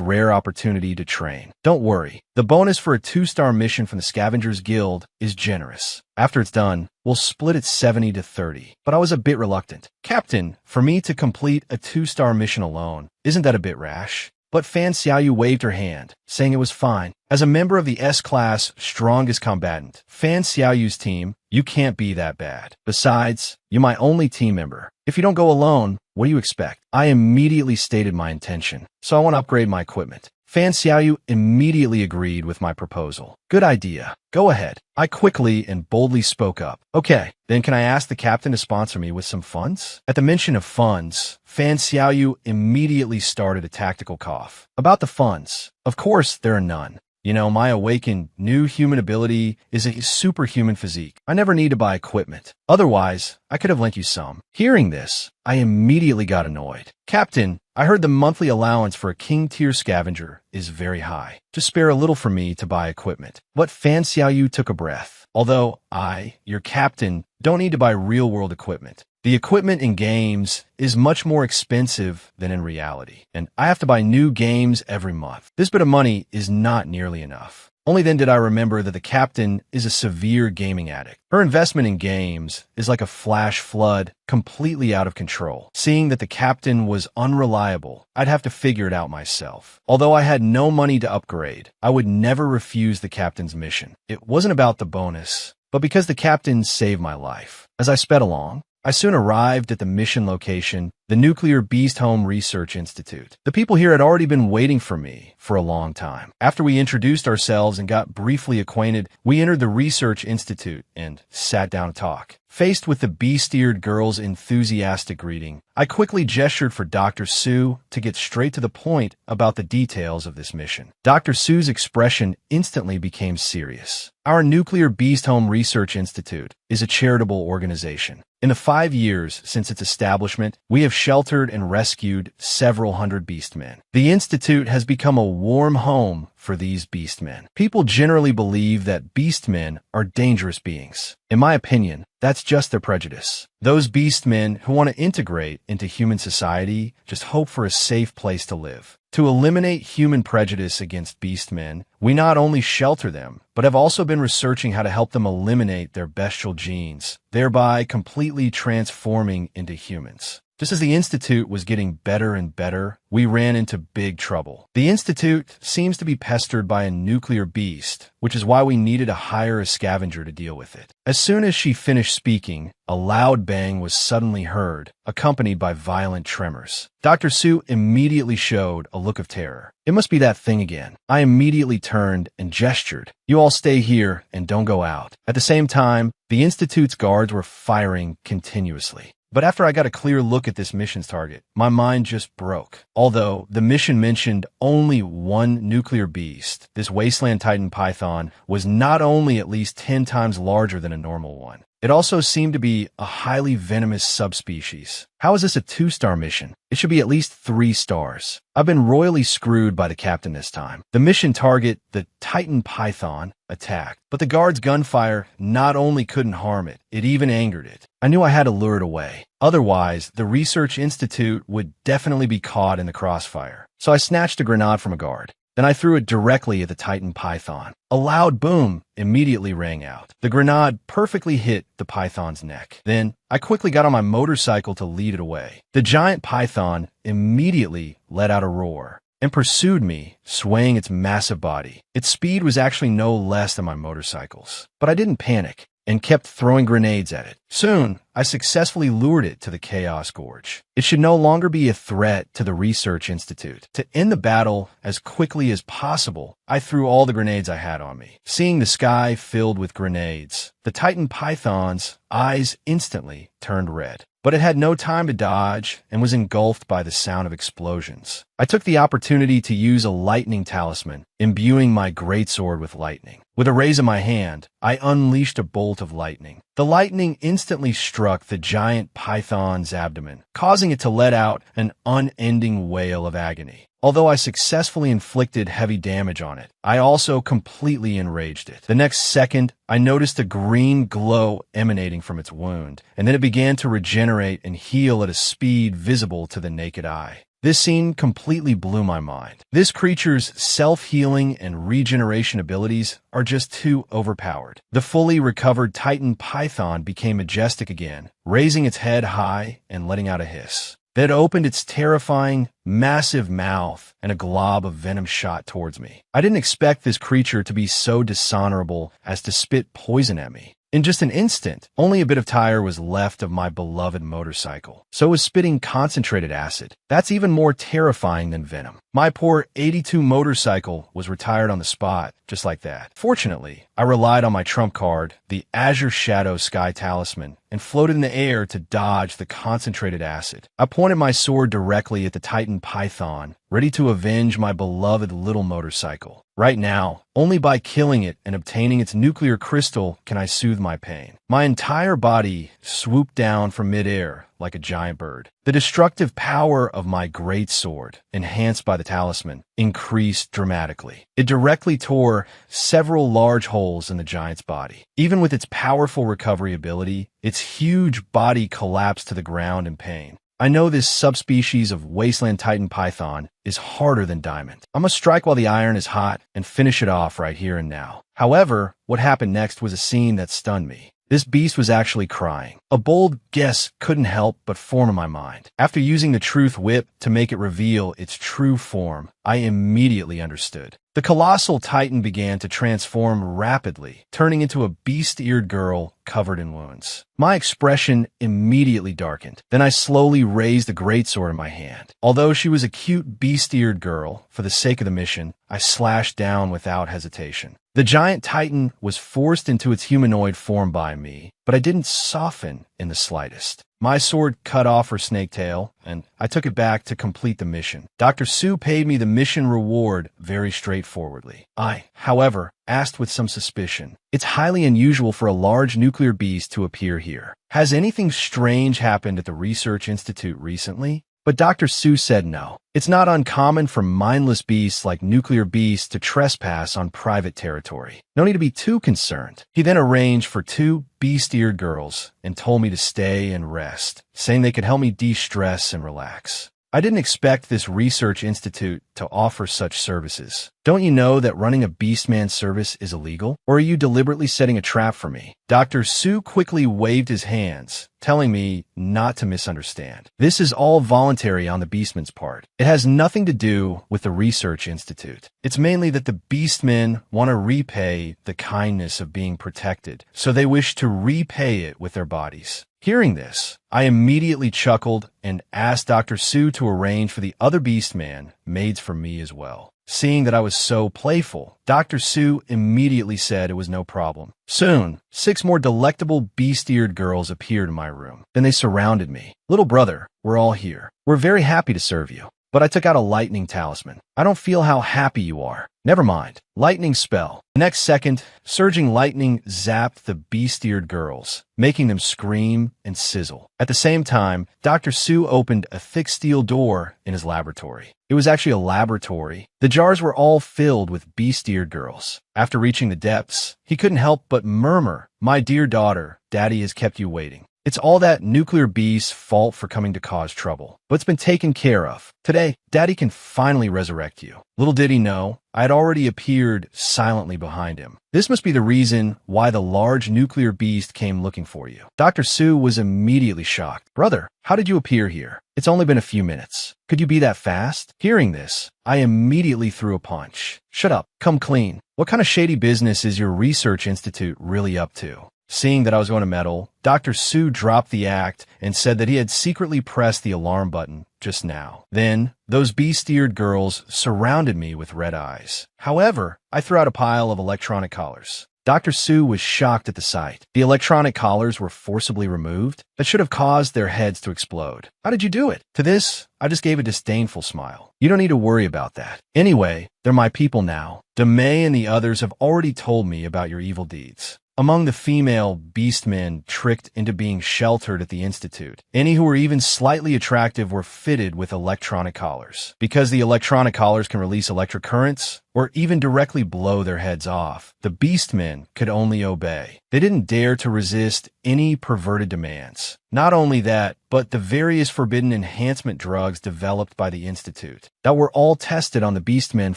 rare opportunity to train. Don't worry, the bonus for a 2-star mission from the Scavengers Guild is generous. After it's done, we'll split it 70 to 30. But I was a bit reluctant. "Captain, for me to complete a 2-star mission alone, isn't that a bit rash?" But Fan Xiaoyu waved her hand, saying it was fine. As a member of the S-Class Strongest Combatant, Fan Xiaoyu's team, you can't be that bad. Besides, you're my only team member. If you don't go alone, what do you expect? I immediately stated my intention, so I want to upgrade my equipment. Fan Xiaoyu immediately agreed with my proposal. "Good idea. Go ahead." I quickly and boldly spoke up. "Okay, then can I ask the captain to sponsor me with some funds?" At the mention of funds, Fan Xiaoyu immediately started a tactical cough. "About the funds, of course there are none. You know, my awakened new human ability is a superhuman physique. I never need to buy equipment. Otherwise, I could have lent you some." Hearing this, I immediately got annoyed. "Captain, I heard the monthly allowance for a king-tier scavenger is very high. Just spare a little for me to buy equipment." But Fan Xiaoyu took a breath. "Although I, your captain, don't need to buy real-world equipment. The equipment in games is much more expensive than in reality, and I have to buy new games every month. This bit of money is not nearly enough." Only then did I remember that the captain is a severe gaming addict. Her investment in games is like a flash flood, completely out of control. Seeing that the captain was unreliable, I'd have to figure it out myself. Although I had no money to upgrade, I would never refuse the captain's mission. It wasn't about the bonus, but because the captain saved my life. As I sped along, I soon arrived at the mission location, the Nuclear Beast Home Research Institute. The people here had already been waiting for me for a long time. After we introduced ourselves and got briefly acquainted, we entered the Research Institute and sat down to talk. Faced with the beast-eared girl's enthusiastic greeting, I quickly gestured for Dr. Su to get straight to the point about the details of this mission. Dr. Su's expression instantly became serious. Our Nuclear Beast Home Research Institute is a charitable organization. In the 5 years since its establishment, we have sheltered and rescued several hundred beastmen. The Institute has become a warm home for these beastmen. People generally believe that beastmen are dangerous beings. In my opinion, that's just their prejudice. Those beastmen who want to integrate into human society just hope for a safe place to live. To eliminate human prejudice against beastmen, we not only shelter them, but have also been researching how to help them eliminate their bestial genes, thereby completely transforming into humans. Just as the Institute was getting better and better, we ran into big trouble. The Institute seems to be pestered by a nuclear beast, which is why we needed to hire a scavenger to deal with it. As soon as she finished speaking, a loud bang was suddenly heard, accompanied by violent tremors. Dr. Sue immediately showed a look of terror. It must be that thing again. I immediately turned and gestured. You all stay here and don't go out. At the same time, the Institute's guards were firing continuously. But after I got a clear look at this mission's target, my mind just broke. Although the mission mentioned only one nuclear beast, this wasteland titan python was not only at least 10 times larger than a normal one. It also seemed to be a highly venomous subspecies. How is this a 2-star mission? It should be at least 3 stars. I've been royally screwed by the captain this time. The mission target, the Titan Python, attacked, but the guard's gunfire not only couldn't harm it, it even angered it. I knew I had to lure it away. Otherwise, the Research Institute would definitely be caught in the crossfire. So I snatched a grenade from a guard. Then I threw it directly at the Titan Python. A loud boom immediately rang out. The grenade perfectly hit the python's neck. Then I quickly got on my motorcycle to lead it away. The giant python immediately let out a roar and pursued me, swaying its massive body. Its speed was actually no less than my motorcycle's. But I didn't panic and kept throwing grenades at it. Soon, I successfully lured it to the Chaos Gorge. It should no longer be a threat to the Research Institute. To end the battle as quickly as possible, I threw all the grenades I had on me. Seeing the sky filled with grenades, the Titan Python's eyes instantly turned red. But it had no time to dodge and was engulfed by the sound of explosions. I took the opportunity to use a lightning talisman, imbuing my greatsword with lightning. With a raise of my hand, I unleashed a bolt of lightning. The lightning instantly struck the giant python's abdomen, causing it to let out an unending wail of agony. Although I successfully inflicted heavy damage on it, I also completely enraged it. The next second, I noticed a green glow emanating from its wound, and then it began to regenerate and heal at a speed visible to the naked eye. This scene completely blew my mind. This creature's self-healing and regeneration abilities are just too overpowered. The fully recovered Titan Python became majestic again, raising its head high and letting out a hiss. Then it opened its terrifying, massive mouth, and a glob of venom shot towards me. I didn't expect this creature to be so dishonorable as to spit poison at me. In just an instant, only a bit of tire was left of my beloved motorcycle. So it was spitting concentrated acid. That's even more terrifying than venom. My poor 82 motorcycle was retired on the spot, just like that. Fortunately, I relied on my trump card, the Azure Shadow Sky Talisman, and floated in the air to dodge the concentrated acid. I pointed my sword directly at the Titan Python, ready to avenge my beloved little motorcycle. Right now, only by killing it and obtaining its nuclear crystal can I soothe my pain. My entire body swooped down from midair like a giant bird. The destructive power of my great sword, enhanced by the talisman, increased dramatically. It directly tore several large holes in the giant's body. Even with its powerful recovery ability, its huge body collapsed to the ground in pain. I know this subspecies of wasteland titan python is harder than diamond. I must strike while the iron is hot and finish it off right here and now. However, what happened next was a scene that stunned me. This beast was actually crying. A bold guess couldn't help but form in my mind. After using the truth whip to make it reveal its true form, I immediately understood. The colossal titan began to transform rapidly, turning into a beast-eared girl covered in wounds. My expression immediately darkened. Then I slowly raised the greatsword in my hand. Although she was a cute beast-eared girl, for the sake of the mission, I slashed down without hesitation. The giant titan was forced into its humanoid form by me, but I didn't soften in the slightest. My sword cut off her snake tail, and I took it back to complete the mission. Dr. Sue paid me the mission reward very straightforwardly. I, however, asked with some suspicion. It's highly unusual for a large nuclear beast to appear here. Has anything strange happened at the Research Institute recently? But Dr. Seuss said no. It's not uncommon for mindless beasts like nuclear beasts to trespass on private territory. No need to be too concerned. He then arranged for 2 beast-eared girls and told me to stay and rest, saying they could help me de-stress and relax. I didn't expect this research institute to offer such services. Don't you know that running a Beastman service is illegal? Or are you deliberately setting a trap for me? Dr. Sue quickly waved his hands, telling me not to misunderstand. This is all voluntary on the Beastman's part. It has nothing to do with the research institute. It's mainly that the Beastmen want to repay the kindness of being protected, so they wish to repay it with their bodies. Hearing this, I immediately chuckled and asked Dr. Sue to arrange for the other Beastman maids for me as well. Seeing that I was so playful, Dr. Sue immediately said it was no problem. Soon, 6 more delectable beast-eared girls appeared in my room. Then they surrounded me. Little brother, we're all here. We're very happy to serve you. But I took out a lightning talisman. I don't feel how happy you are. Never mind. Lightning spell. The next second, surging lightning zapped the beast-eared girls, making them scream and sizzle. At the same time, Dr. Sue opened a thick steel door in his laboratory. It was actually a laboratory. The jars were all filled with beast-eared girls. After reaching the depths, he couldn't help but murmur, "My dear daughter, Daddy has kept you waiting." It's all that nuclear beast's fault for coming to cause trouble, but it's been taken care of. Today, Daddy can finally resurrect you. Little did he know, I had already appeared silently behind him. This must be the reason why the large nuclear beast came looking for you. Dr. Sue was immediately shocked. Brother, how did you appear here? It's only been a few minutes. Could you be that fast? Hearing this, I immediately threw a punch. Shut up. Come clean. What kind of shady business is your research institute really up to? Seeing that I was going to meddle, Dr. Sue dropped the act and said that he had secretly pressed the alarm button just now. Then, those beast-eared girls surrounded me with red eyes. However, I threw out a pile of electronic collars. Dr. Sue was shocked at the sight. The electronic collars were forcibly removed. That should have caused their heads to explode. How did you do it? To this, I just gave a disdainful smile. You don't need to worry about that. Anyway, they're my people now. DeMay and the others have already told me about your evil deeds. Among the female beastmen tricked into being sheltered at the Institute, any who were even slightly attractive were fitted with electronic collars. Because the electronic collars can release electric currents, or even directly blow their heads off, the beastmen could only obey. They didn't dare to resist any perverted demands. Not only that, but the various forbidden enhancement drugs developed by the Institute that were all tested on the beastmen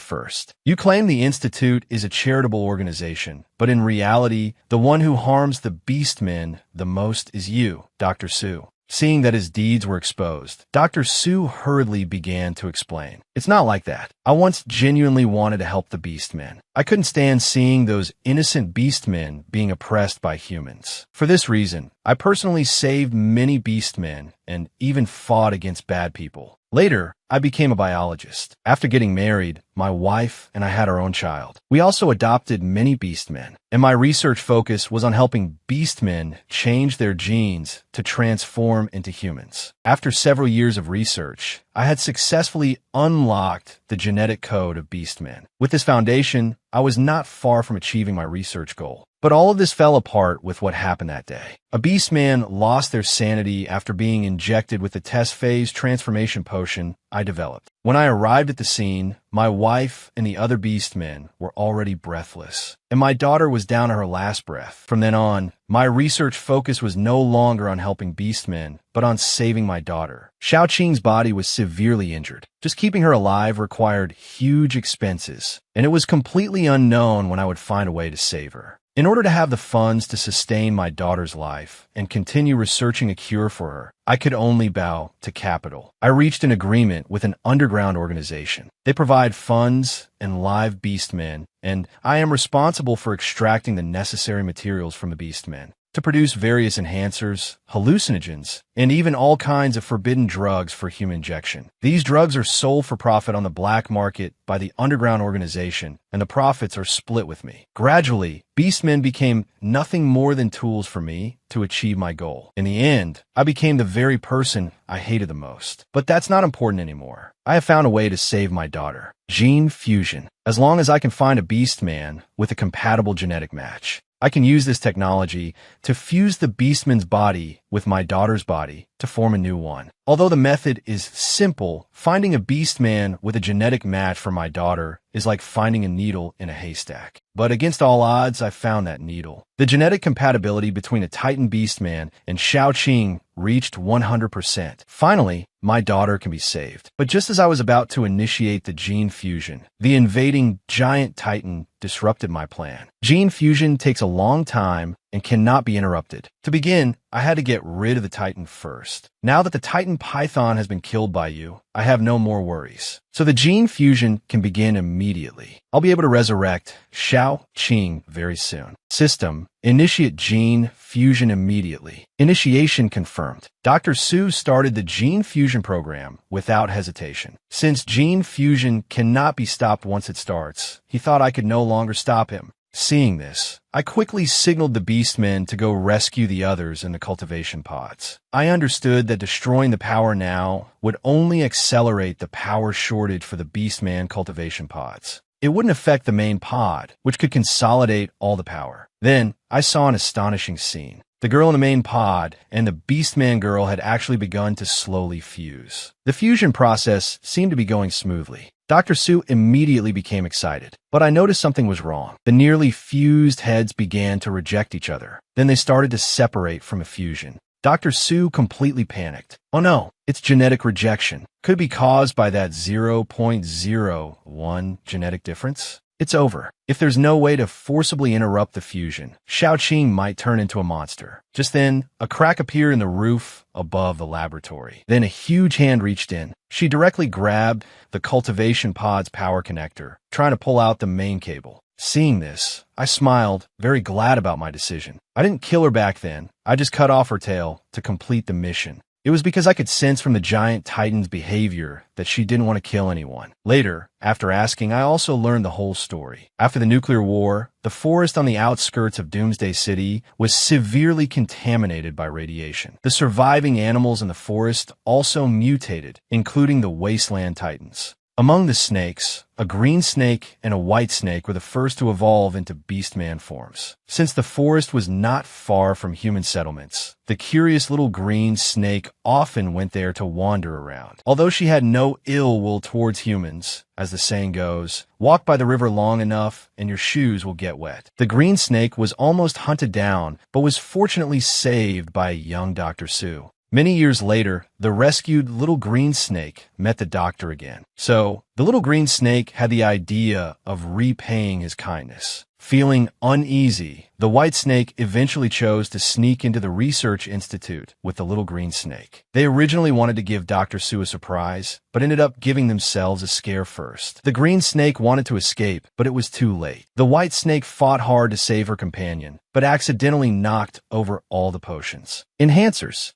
first. You claim the Institute is a charitable organization, but in reality, the one who harms the beastmen the most is you, Dr. Sue. Seeing that his deeds were exposed, Dr. Sue hurriedly began to explain. It's not like that. I once genuinely wanted to help the beastmen. I couldn't stand seeing those innocent beastmen being oppressed by humans. For this reason, I personally saved many beastmen and even fought against bad people. Later, I became a biologist. After getting married, my wife and I had our own child. We also adopted many beastmen, and my research focus was on helping beastmen change their genes to transform into humans. After several years of research, I had successfully unlocked the genetic code of beastmen. With this foundation, I was not far from achieving my research goal. But all of this fell apart with what happened that day. A beastman lost their sanity after being injected with the test phase transformation potion I developed. When I arrived at the scene, my wife and the other beastmen were already breathless, and my daughter was down to her last breath. From then on, my research focus was no longer on helping beastmen, but on saving my daughter. Xiaoqing's body was severely injured. Just keeping her alive required huge expenses, and it was completely unknown when I would find a way to save her. In order to have the funds to sustain my daughter's life and continue researching a cure for her, I could only bow to capital. I reached an agreement with an underground organization. They provide funds and live beastmen, and I am responsible for extracting the necessary materials from the beastmen. to produce various enhancers, hallucinogens, and even all kinds of forbidden drugs for human injection. These drugs are sold for profit on the black market by the underground organization, and the profits are split with me. Gradually, Beastmen became nothing more than tools for me to achieve my goal. In the end, I became the very person I hated the most. But that's not important anymore. I have found a way to save my daughter. Gene fusion. As long as I can find a Beastman with a compatible genetic match, I can use this technology to fuse the Beastman's body with my daughter's body to form a new one. Although the method is simple, finding a Beastman with a genetic match for my daughter is like finding a needle in a haystack. But against all odds, I found that needle. The genetic compatibility between a Titan Beastman and Xiaoqing reached 100%. Finally, my daughter can be saved. But just as I was about to initiate the gene fusion, the invading giant Titan disrupted my plan. Gene fusion takes a long time and cannot be interrupted. To begin, I had to get rid of the Titan first. Now that the Titan Python has been killed by you, I have no more worries. So the gene fusion can begin immediately. I'll be able to resurrect Xiaoqing very soon. System: initiate gene fusion immediately. Initiation confirmed. Dr. Su started the gene fusion program without hesitation. Since gene fusion cannot be stopped once it starts, he thought I could no longer stop him. Seeing this, I quickly signaled the Beastmen to go rescue the others in the cultivation pods. I understood that destroying the power now would only accelerate the power shortage for the Beastman cultivation pods. It wouldn't affect the main pod, which could consolidate all the power. Then, I saw an astonishing scene. The girl in the main pod and the Beastman girl had actually begun to slowly fuse. The fusion process seemed to be going smoothly. Dr. Su immediately became excited, but I noticed something was wrong. The nearly fused heads began to reject each other. Then they started to separate from a fusion. Dr. Su completely panicked. Oh no, it's genetic rejection. Could it be caused by that 0.01 genetic difference? It's over. If there's no way to forcibly interrupt the fusion, Xiaoqing might turn into a monster. Just then, a crack appeared in the roof above the laboratory. Then a huge hand reached in. She directly grabbed the cultivation pod's power connector, trying to pull out the main cable. Seeing this, I smiled, very glad about my decision. I didn't kill her back then. I just cut off her tail to complete the mission. It was because I could sense from the giant Titan's behavior that she didn't want to kill anyone. Later, after asking, I also learned the whole story. After the nuclear war, the forest on the outskirts of Doomsday City was severely contaminated by radiation. The surviving animals in the forest also mutated, including the wasteland Titans. Among the snakes, a green snake and a white snake were the first to evolve into Beastman forms. Since the forest was not far from human settlements, the curious little green snake often went there to wander around. Although she had no ill will towards humans, as the saying goes, walk by the river long enough and your shoes will get wet. The green snake was almost hunted down, but was fortunately saved by a young Dr. Su. Many years later, the rescued little green snake met the doctor again. So, the little green snake had the idea of repaying his kindness. Feeling uneasy, the white snake eventually chose to sneak into the research institute with the little green snake. They originally wanted to give Dr. Su a surprise, but ended up giving themselves a scare first. The green snake wanted to escape, but it was too late. The white snake fought hard to save her companion, but accidentally knocked over all the potions. Enhancers.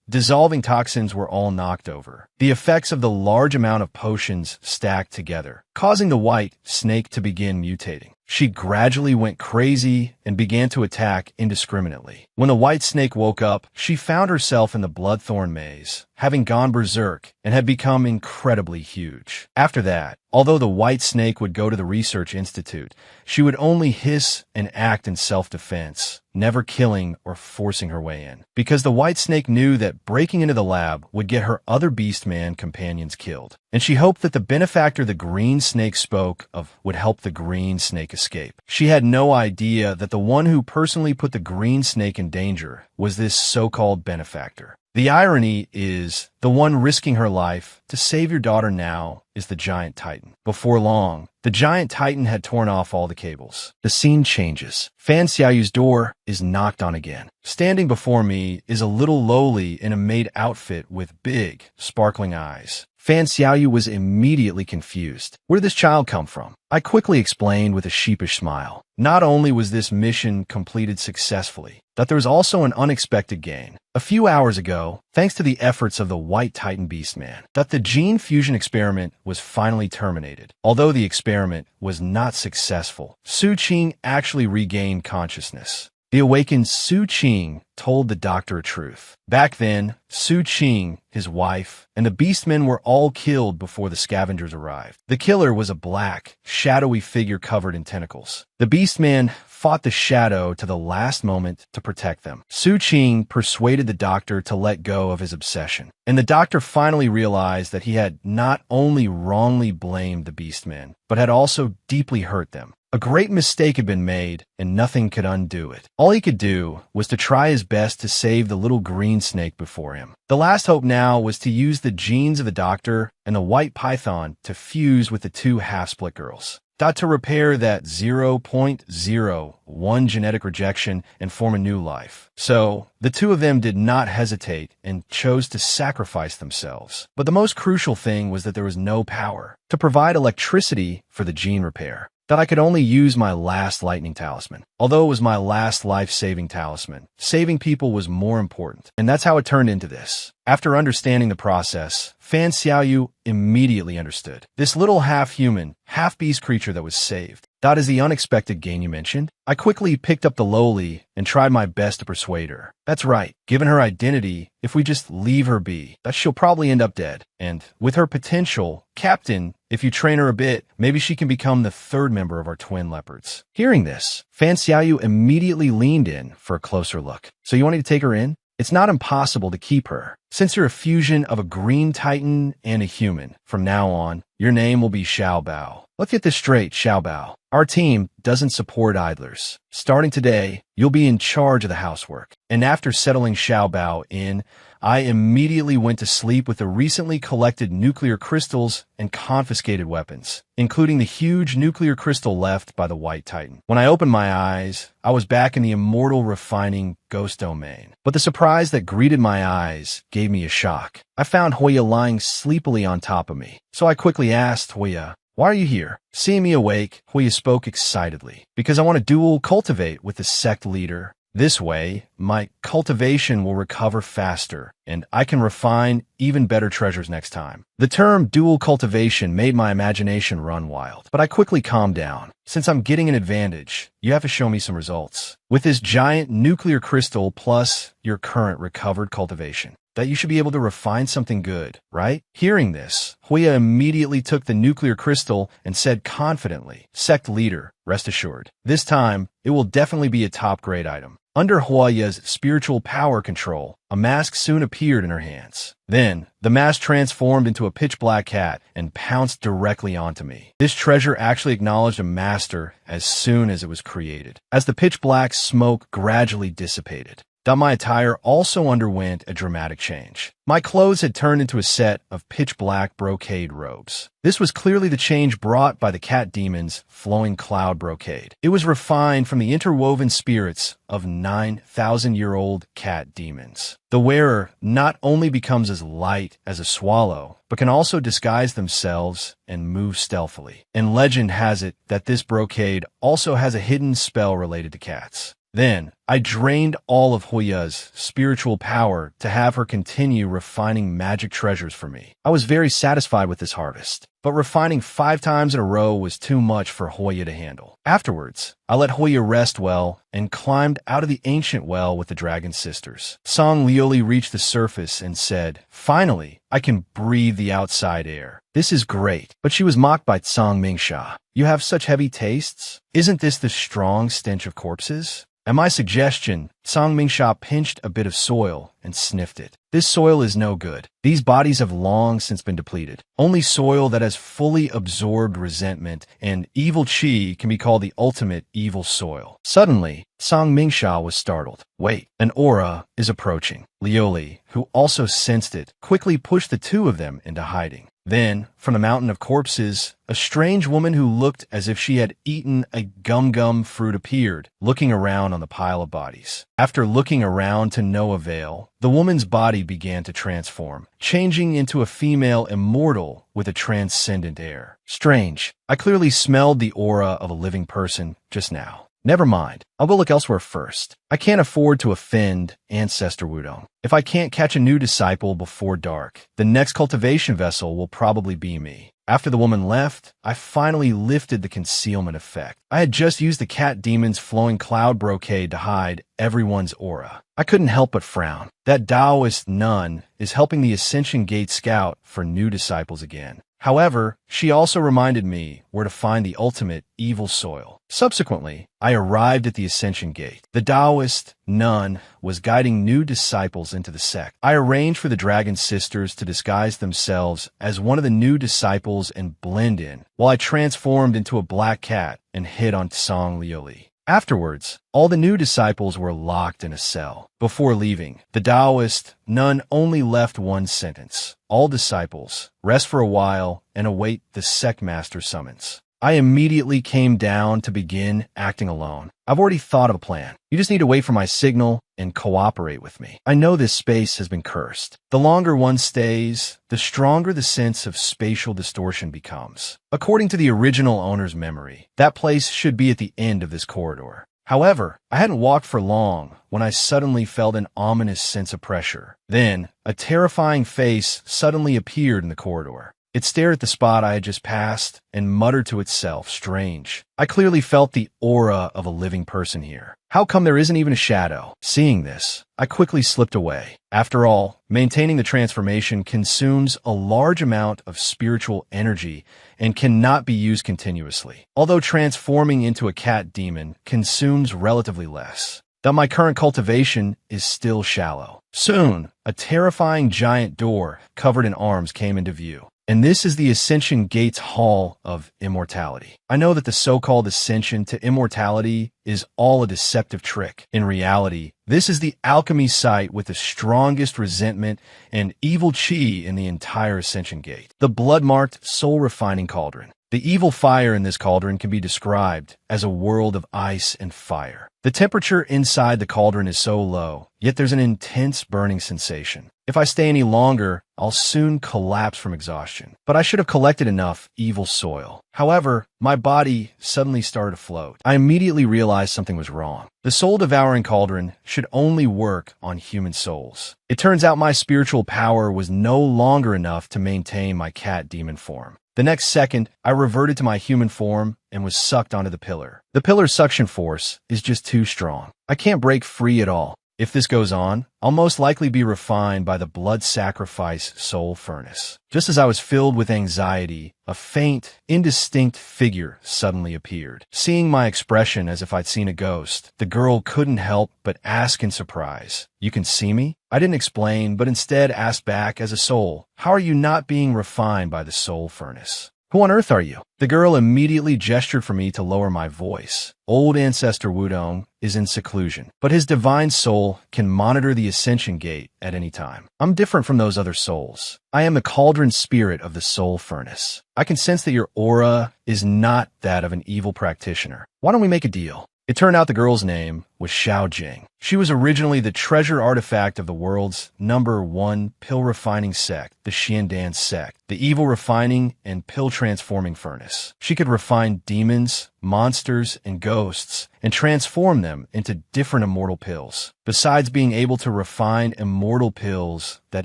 Dissolving toxins were all knocked over. The effects of the large amount of potions stacked together, causing the white snake to begin mutating. She gradually went crazy and began to attack indiscriminately. When the white snake woke up, she found herself in the Bloodthorn maze, having gone berserk and had become incredibly huge. After that, although the white snake would go to the research institute, she would only hiss and act in self-defense, never killing or forcing her way in. Because the white snake knew that breaking into the lab would get her other Beastman companions killed. And she hoped that the benefactor the green snake spoke of would help the green snake escape. She had no idea that the one who personally put the green snake in danger was this so-called benefactor. The irony is, the one risking her life to save your daughter now is the giant Titan. Before long, the giant Titan had torn off all the cables. The scene changes. Fan Xiaoyu's door is knocked on again. Standing before me is a little lowly in a maid outfit with big, sparkling eyes. Fan Xiaoyu was immediately confused. Where did this child come from? I quickly explained with a sheepish smile. Not only was this mission completed successfully, but there was also an unexpected gain. A few hours ago, thanks to the efforts of the White Titan Beastman, that the gene fusion experiment was finally terminated. Although the experiment was not successful, Su Qing actually regained consciousness. The awakened Su Qing told the doctor a truth. Back then, Su Qing, his wife, and the beastmen were all killed before the scavengers arrived. The killer was a black, shadowy figure covered in tentacles. The beastman fought the shadow to the last moment to protect them. Su Qing persuaded the doctor to let go of his obsession, and the doctor finally realized that he had not only wrongly blamed the beastmen, but had also deeply hurt them. A great mistake had been made, and nothing could undo it. All he could do was to try his best to save the little green snake before him. The last hope now was to use the genes of the doctor and the white python to fuse with the two half-split girls. To repair that 0.01 genetic rejection and form a new life. So, the two of them did not hesitate and chose to sacrifice themselves. But the most crucial thing was that there was no power to provide electricity for the gene repair. That I could only use my last lightning talisman. Although it was my last life-saving talisman, saving people was more important. And that's how it turned into this. After understanding the process, Fan Xiaoyu immediately understood. This little half-human, half-beast creature that was saved. That is the unexpected gain you mentioned. I quickly picked up the lowly and tried my best to persuade her. That's right. Given her identity, if we just leave her be, that she'll probably end up dead. And with her potential, Captain, if you train her a bit, maybe she can become the third member of our twin leopards. Hearing this, Fan Xiaoyu immediately leaned in for a closer look. So you want me to take her in? It's not impossible to keep her. Since you're a fusion of a green titan and a human, from now on, your name will be Xiao Bao. Let's get this straight, Xiao Bao. Our team doesn't support idlers. Starting today, you'll be in charge of the housework. And after settling Xiao Bao in, I immediately went to sleep with the recently collected nuclear crystals and confiscated weapons, including the huge nuclear crystal left by the White Titan. When I opened my eyes, I was back in the immortal refining ghost domain. But the surprise that greeted my eyes gave me a shock. I found Hoya lying sleepily on top of me. So I quickly asked Hoya, "Why are you here?" Seeing me awake, Hoya spoke excitedly. "Because I want to dual cultivate with the sect leader. This way, my cultivation will recover faster, and I can refine even better treasures next time." The term dual cultivation made my imagination run wild, but I quickly calmed down. Since I'm getting an advantage, you have to show me some results. With this giant nuclear crystal plus your current recovered cultivation, that you should be able to refine something good, right? Hearing this, Hoya immediately took the nuclear crystal and said confidently, "Sect leader, rest assured. This time, it will definitely be a top-grade item." Under Hoya's spiritual power control, a mask soon appeared in her hands. Then, the mask transformed into a pitch-black cat and pounced directly onto me. This treasure actually acknowledged a master as soon as it was created. As the pitch-black smoke gradually dissipated, my attire also underwent a dramatic change. My clothes had turned into a set of pitch-black brocade robes. This was clearly the change brought by the cat demon's flowing cloud brocade. It was refined from the interwoven spirits of 9,000-year-old cat demons. The wearer not only becomes as light as a swallow, but can also disguise themselves and move stealthily. And legend has it that this brocade also has a hidden spell related to cats. Then, I drained all of Hoya's spiritual power to have her continue refining magic treasures for me. I was very satisfied with this harvest, but refining 5 times in a row was too much for Hoya to handle. Afterwards, I let Hoya rest well and climbed out of the ancient well with the dragon sisters. Song Lioli reached the surface and said, "Finally, I can breathe the outside air. This is great." But she was mocked by Tsang Mingsha. "You have such heavy tastes? Isn't this the strong stench of corpses?" At my suggestion, Tsang Mingsha pinched a bit of soil and sniffed it. "This soil is no good. These bodies have long since been depleted. Only soil that has fully absorbed resentment and evil chi can be called the ultimate evil soil." Suddenly, Tsang Mingsha was startled. "Wait, an aura is approaching." Lioli, who also sensed it, quickly pushed the two of them into hiding. Then, from the mountain of corpses, a strange woman who looked as if she had eaten a gum-gum fruit appeared, looking around on the pile of bodies. After looking around to no avail, the woman's body began to transform, changing into a female immortal with a transcendent air. Strange. I clearly smelled the aura of a living person just now. Never mind. I'll go look elsewhere first. I can't afford to offend Ancestor Wudong. If I can't catch a new disciple before dark, the next cultivation vessel will probably be me. After the woman left, I finally lifted the concealment effect. I had just used the cat demon's flowing cloud brocade to hide everyone's aura. I couldn't help but frown. That Taoist nun is helping the Ascension Gate scout for new disciples again. However, she also reminded me where to find the ultimate evil soil. Subsequently, I arrived at the Ascension Gate. The Taoist nun was guiding new disciples into the sect. I arranged for the Dragon Sisters to disguise themselves as one of the new disciples and blend in, while I transformed into a black cat and hid on Tsang Liuli. Afterwards, all the new disciples were locked in a cell. Before leaving, the Taoist nun only left one sentence. All disciples, rest for a while and await the sect master summons. I immediately came down to begin acting alone. I've already thought of a plan. You just need to wait for my signal and cooperate with me. I know this space has been cursed. The longer one stays, the stronger the sense of spatial distortion becomes. According to the original owner's memory, that place should be at the end of this corridor. However, I hadn't walked for long when I suddenly felt an ominous sense of pressure. Then, a terrifying face suddenly appeared in the corridor. It stared at the spot I had just passed and muttered to itself, strange. I clearly felt the aura of a living person here. How come there isn't even a shadow? Seeing this, I quickly slipped away. After all, maintaining the transformation consumes a large amount of spiritual energy and cannot be used continuously. Although transforming into a cat demon consumes relatively less. That my current cultivation is still shallow. Soon, a terrifying giant door covered in arms came into view. And this is the Ascension Gate's Hall of Immortality. I know that the so-called ascension to immortality is all a deceptive trick. In reality, this is the alchemy site with the strongest resentment and evil chi in the entire Ascension Gate. The blood-marked, soul-refining cauldron. The evil fire in this cauldron can be described as a world of ice and fire. The temperature inside the cauldron is so low, yet there's an intense burning sensation. If I stay any longer, I'll soon collapse from exhaustion. But I should have collected enough evil soil. However, my body suddenly started to float. I immediately realized something was wrong. The soul-devouring cauldron should only work on human souls. It turns out my spiritual power was no longer enough to maintain my cat demon form. The next second, I reverted to my human form and was sucked onto the pillar. The pillar's suction force is just too strong. I can't break free at all. If this goes on, I'll most likely be refined by the blood sacrifice soul furnace. Just as I was filled with anxiety, a faint, indistinct figure suddenly appeared. Seeing my expression as if I'd seen a ghost, the girl couldn't help but ask in surprise, "You can see me?" I didn't explain, but instead asked back as a soul, "How are you not being refined by the soul furnace? Who on earth are you?" The girl immediately gestured for me to lower my voice. Old Ancestor Wudong is in seclusion, but his divine soul can monitor the Ascension Gate at any time. I'm different from those other souls. I am the cauldron spirit of the soul furnace. I can sense that your aura is not that of an evil practitioner. Why don't we make a deal? It turned out the girl's name was Xiao Jing. She was originally the treasure artifact of the world's #1 pill refining sect, the Xiandan sect, the evil refining and pill transforming furnace. She could refine demons, monsters, and ghosts and transform them into different immortal pills. Besides being able to refine immortal pills that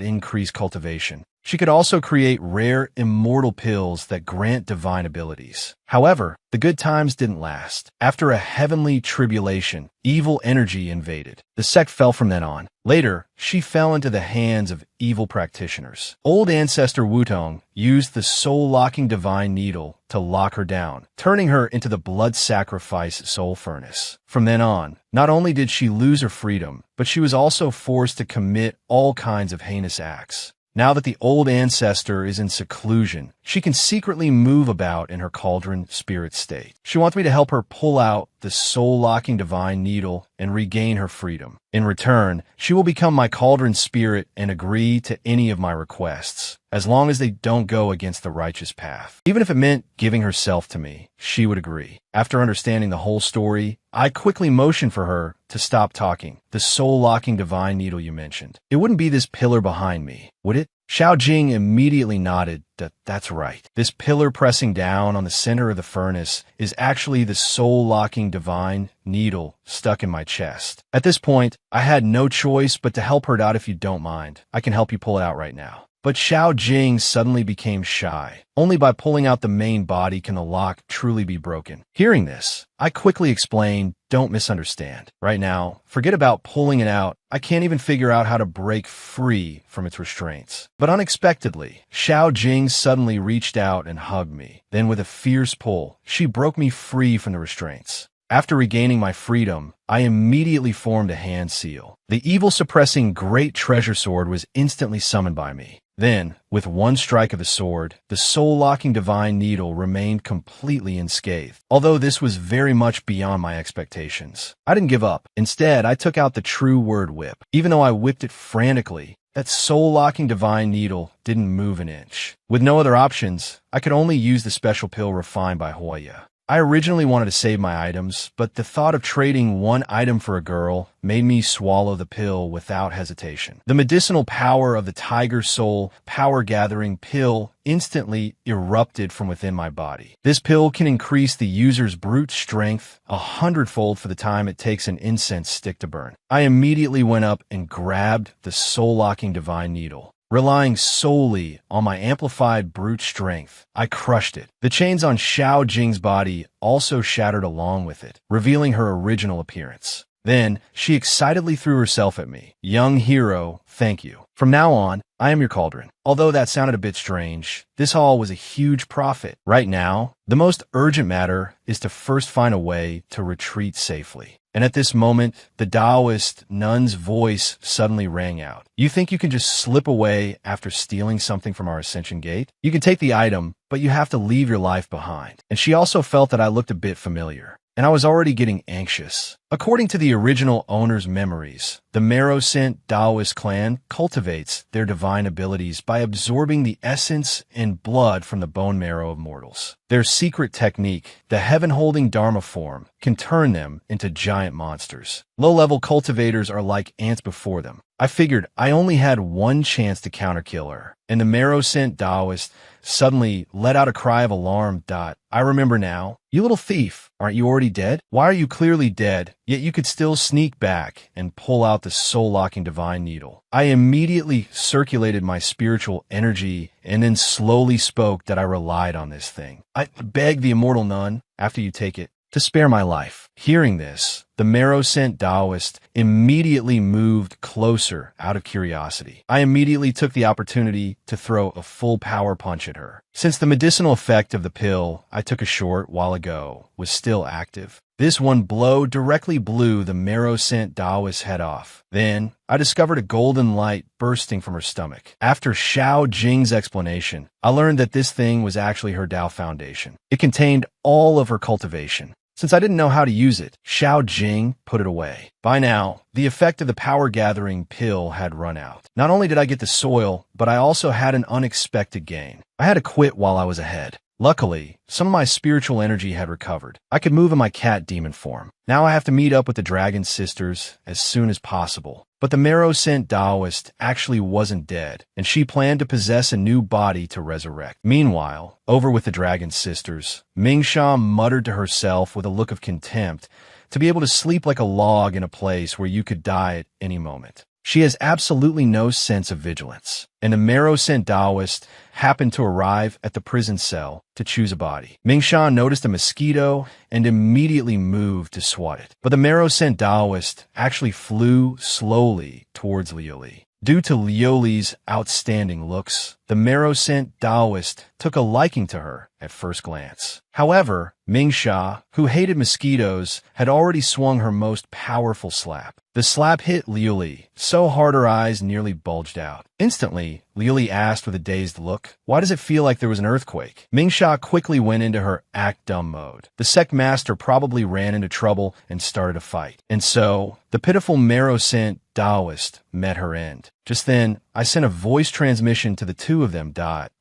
increase cultivation, she could also create rare immortal pills that grant divine abilities. However, the good times didn't last. After a heavenly tribulation, evil energy invaded. The sect fell from then on. Later, she fell into the hands of evil practitioners. Old Ancestor Wudong used the soul-locking divine needle to lock her down, turning her into the blood sacrifice soul furnace. From then on, not only did she lose her freedom, but she was also forced to commit all kinds of heinous acts. Now that the old ancestor is in seclusion, she can secretly move about in her cauldron spirit state. She wants me to help her pull out the soul-locking divine needle and regain her freedom. In return, she will become my cauldron spirit and agree to any of my requests, as long as they don't go against the righteous path. Even if it meant giving herself to me, she would agree. After understanding the whole story, I quickly motioned for her to stop talking. The soul-locking divine needle you mentioned. It wouldn't be this pillar behind me, would it? Xiao Jing immediately nodded. That's right. This pillar pressing down on the center of the furnace is actually the soul-locking divine needle stuck in my chest. At this point, I had no choice but to help her out. If you don't mind, I can help you pull it out right now. But Xiao Jing suddenly became shy. Only by pulling out the main body can the lock truly be broken. Hearing this, I quickly explained, don't misunderstand. Right now, forget about pulling it out. I can't even figure out how to break free from its restraints. But unexpectedly, Xiao Jing suddenly reached out and hugged me. Then with a fierce pull, she broke me free from the restraints. After regaining my freedom, I immediately formed a hand seal. The evil-suppressing great treasure sword was instantly summoned by me. Then, with one strike of the sword, the soul-locking divine needle remained completely unscathed, although this was very much beyond my expectations. I didn't give up. Instead, I took out the true word whip. Even though I whipped it frantically, that soul-locking divine needle didn't move an inch. With no other options, I could only use the special pill refined by Hoya. I originally wanted to save my items, but the thought of trading one item for a girl made me swallow the pill without hesitation. The medicinal power of the Tiger Soul power-gathering pill instantly erupted from within my body. This pill can increase the user's brute strength 100-fold for the time it takes an incense stick to burn. I immediately went up and grabbed the soul-locking divine needle. Relying solely on my amplified brute strength, I crushed it. The chains on Xiao Jing's body also shattered along with it, revealing her original appearance. Then, she excitedly threw herself at me. Young hero, thank you. From now on, I am your cauldron. Although that sounded a bit strange, this haul was a huge profit. Right now, the most urgent matter is to first find a way to retreat safely. And at this moment, the Taoist nun's voice suddenly rang out. You think you can just slip away after stealing something from our Ascension Gate? You can take the item, but you have to leave your life behind. And she also felt that I looked a bit familiar, and I was already getting anxious. According to the original owner's memories, the Marrowscent Taoist clan cultivates their divine abilities by absorbing the essence and blood from the bone marrow of mortals. Their secret technique, the heaven-holding Dharma form, can turn them into giant monsters. Low-level cultivators are like ants before them. I figured I only had one chance to counter-kill her, and the Marrowscent Taoist suddenly let out a cry of alarm. I remember now. You little thief, aren't you already dead? Why are you clearly dead, yet you could still sneak back and pull out the soul-locking divine needle? I immediately circulated my spiritual energy and then slowly spoke that I relied on this thing. I beg the immortal nun, after you take it, to spare my life. Hearing this, the Marrowscent Taoist immediately moved closer out of curiosity. I immediately took the opportunity to throw a full power punch at her. Since the medicinal effect of the pill I took a short while ago was still active, this one blow directly blew the Marrowscent Taoist's head off. Then, I discovered a golden light bursting from her stomach. After Xiao Jing's explanation, I learned that this thing was actually her Tao foundation. It contained all of her cultivation. Since I didn't know how to use it, Xiao Jing put it away. By now, the effect of the power-gathering pill had run out. Not only did I get the soil, but I also had an unexpected gain. I had to quit while I was ahead. Luckily, some of my spiritual energy had recovered. I could move in my cat demon form. Now I have to meet up with the Dragon Sisters as soon as possible. But the Marrowscent Taoist actually wasn't dead, and she planned to possess a new body to resurrect. Meanwhile, over with the Dragon Sisters, Mingsha muttered to herself with a look of contempt to be able to sleep like a log in a place where you could die at any moment. She has absolutely no sense of vigilance, and the Marrowscent Taoist happened to arrive at the prison cell to choose a body. Mingsha noticed a mosquito and immediately moved to swat it. But the Marrowscent Taoist actually flew slowly towards Liuli. Due to Liuli's outstanding looks, the the marrow-scent Taoist took a liking to her at first glance. However, Mingsha, who hated mosquitoes, had already swung her most powerful slap. The slap hit Liuli so hard her eyes nearly bulged out. Instantly, Liuli asked with a dazed look, "Why does it feel like there was an earthquake?" Mingsha quickly went into her act dumb mode. The sect master probably ran into trouble and started a fight. And so, the pitiful marrow-scent Taoist met her end. Just then, I sent a voice transmission to the two of them.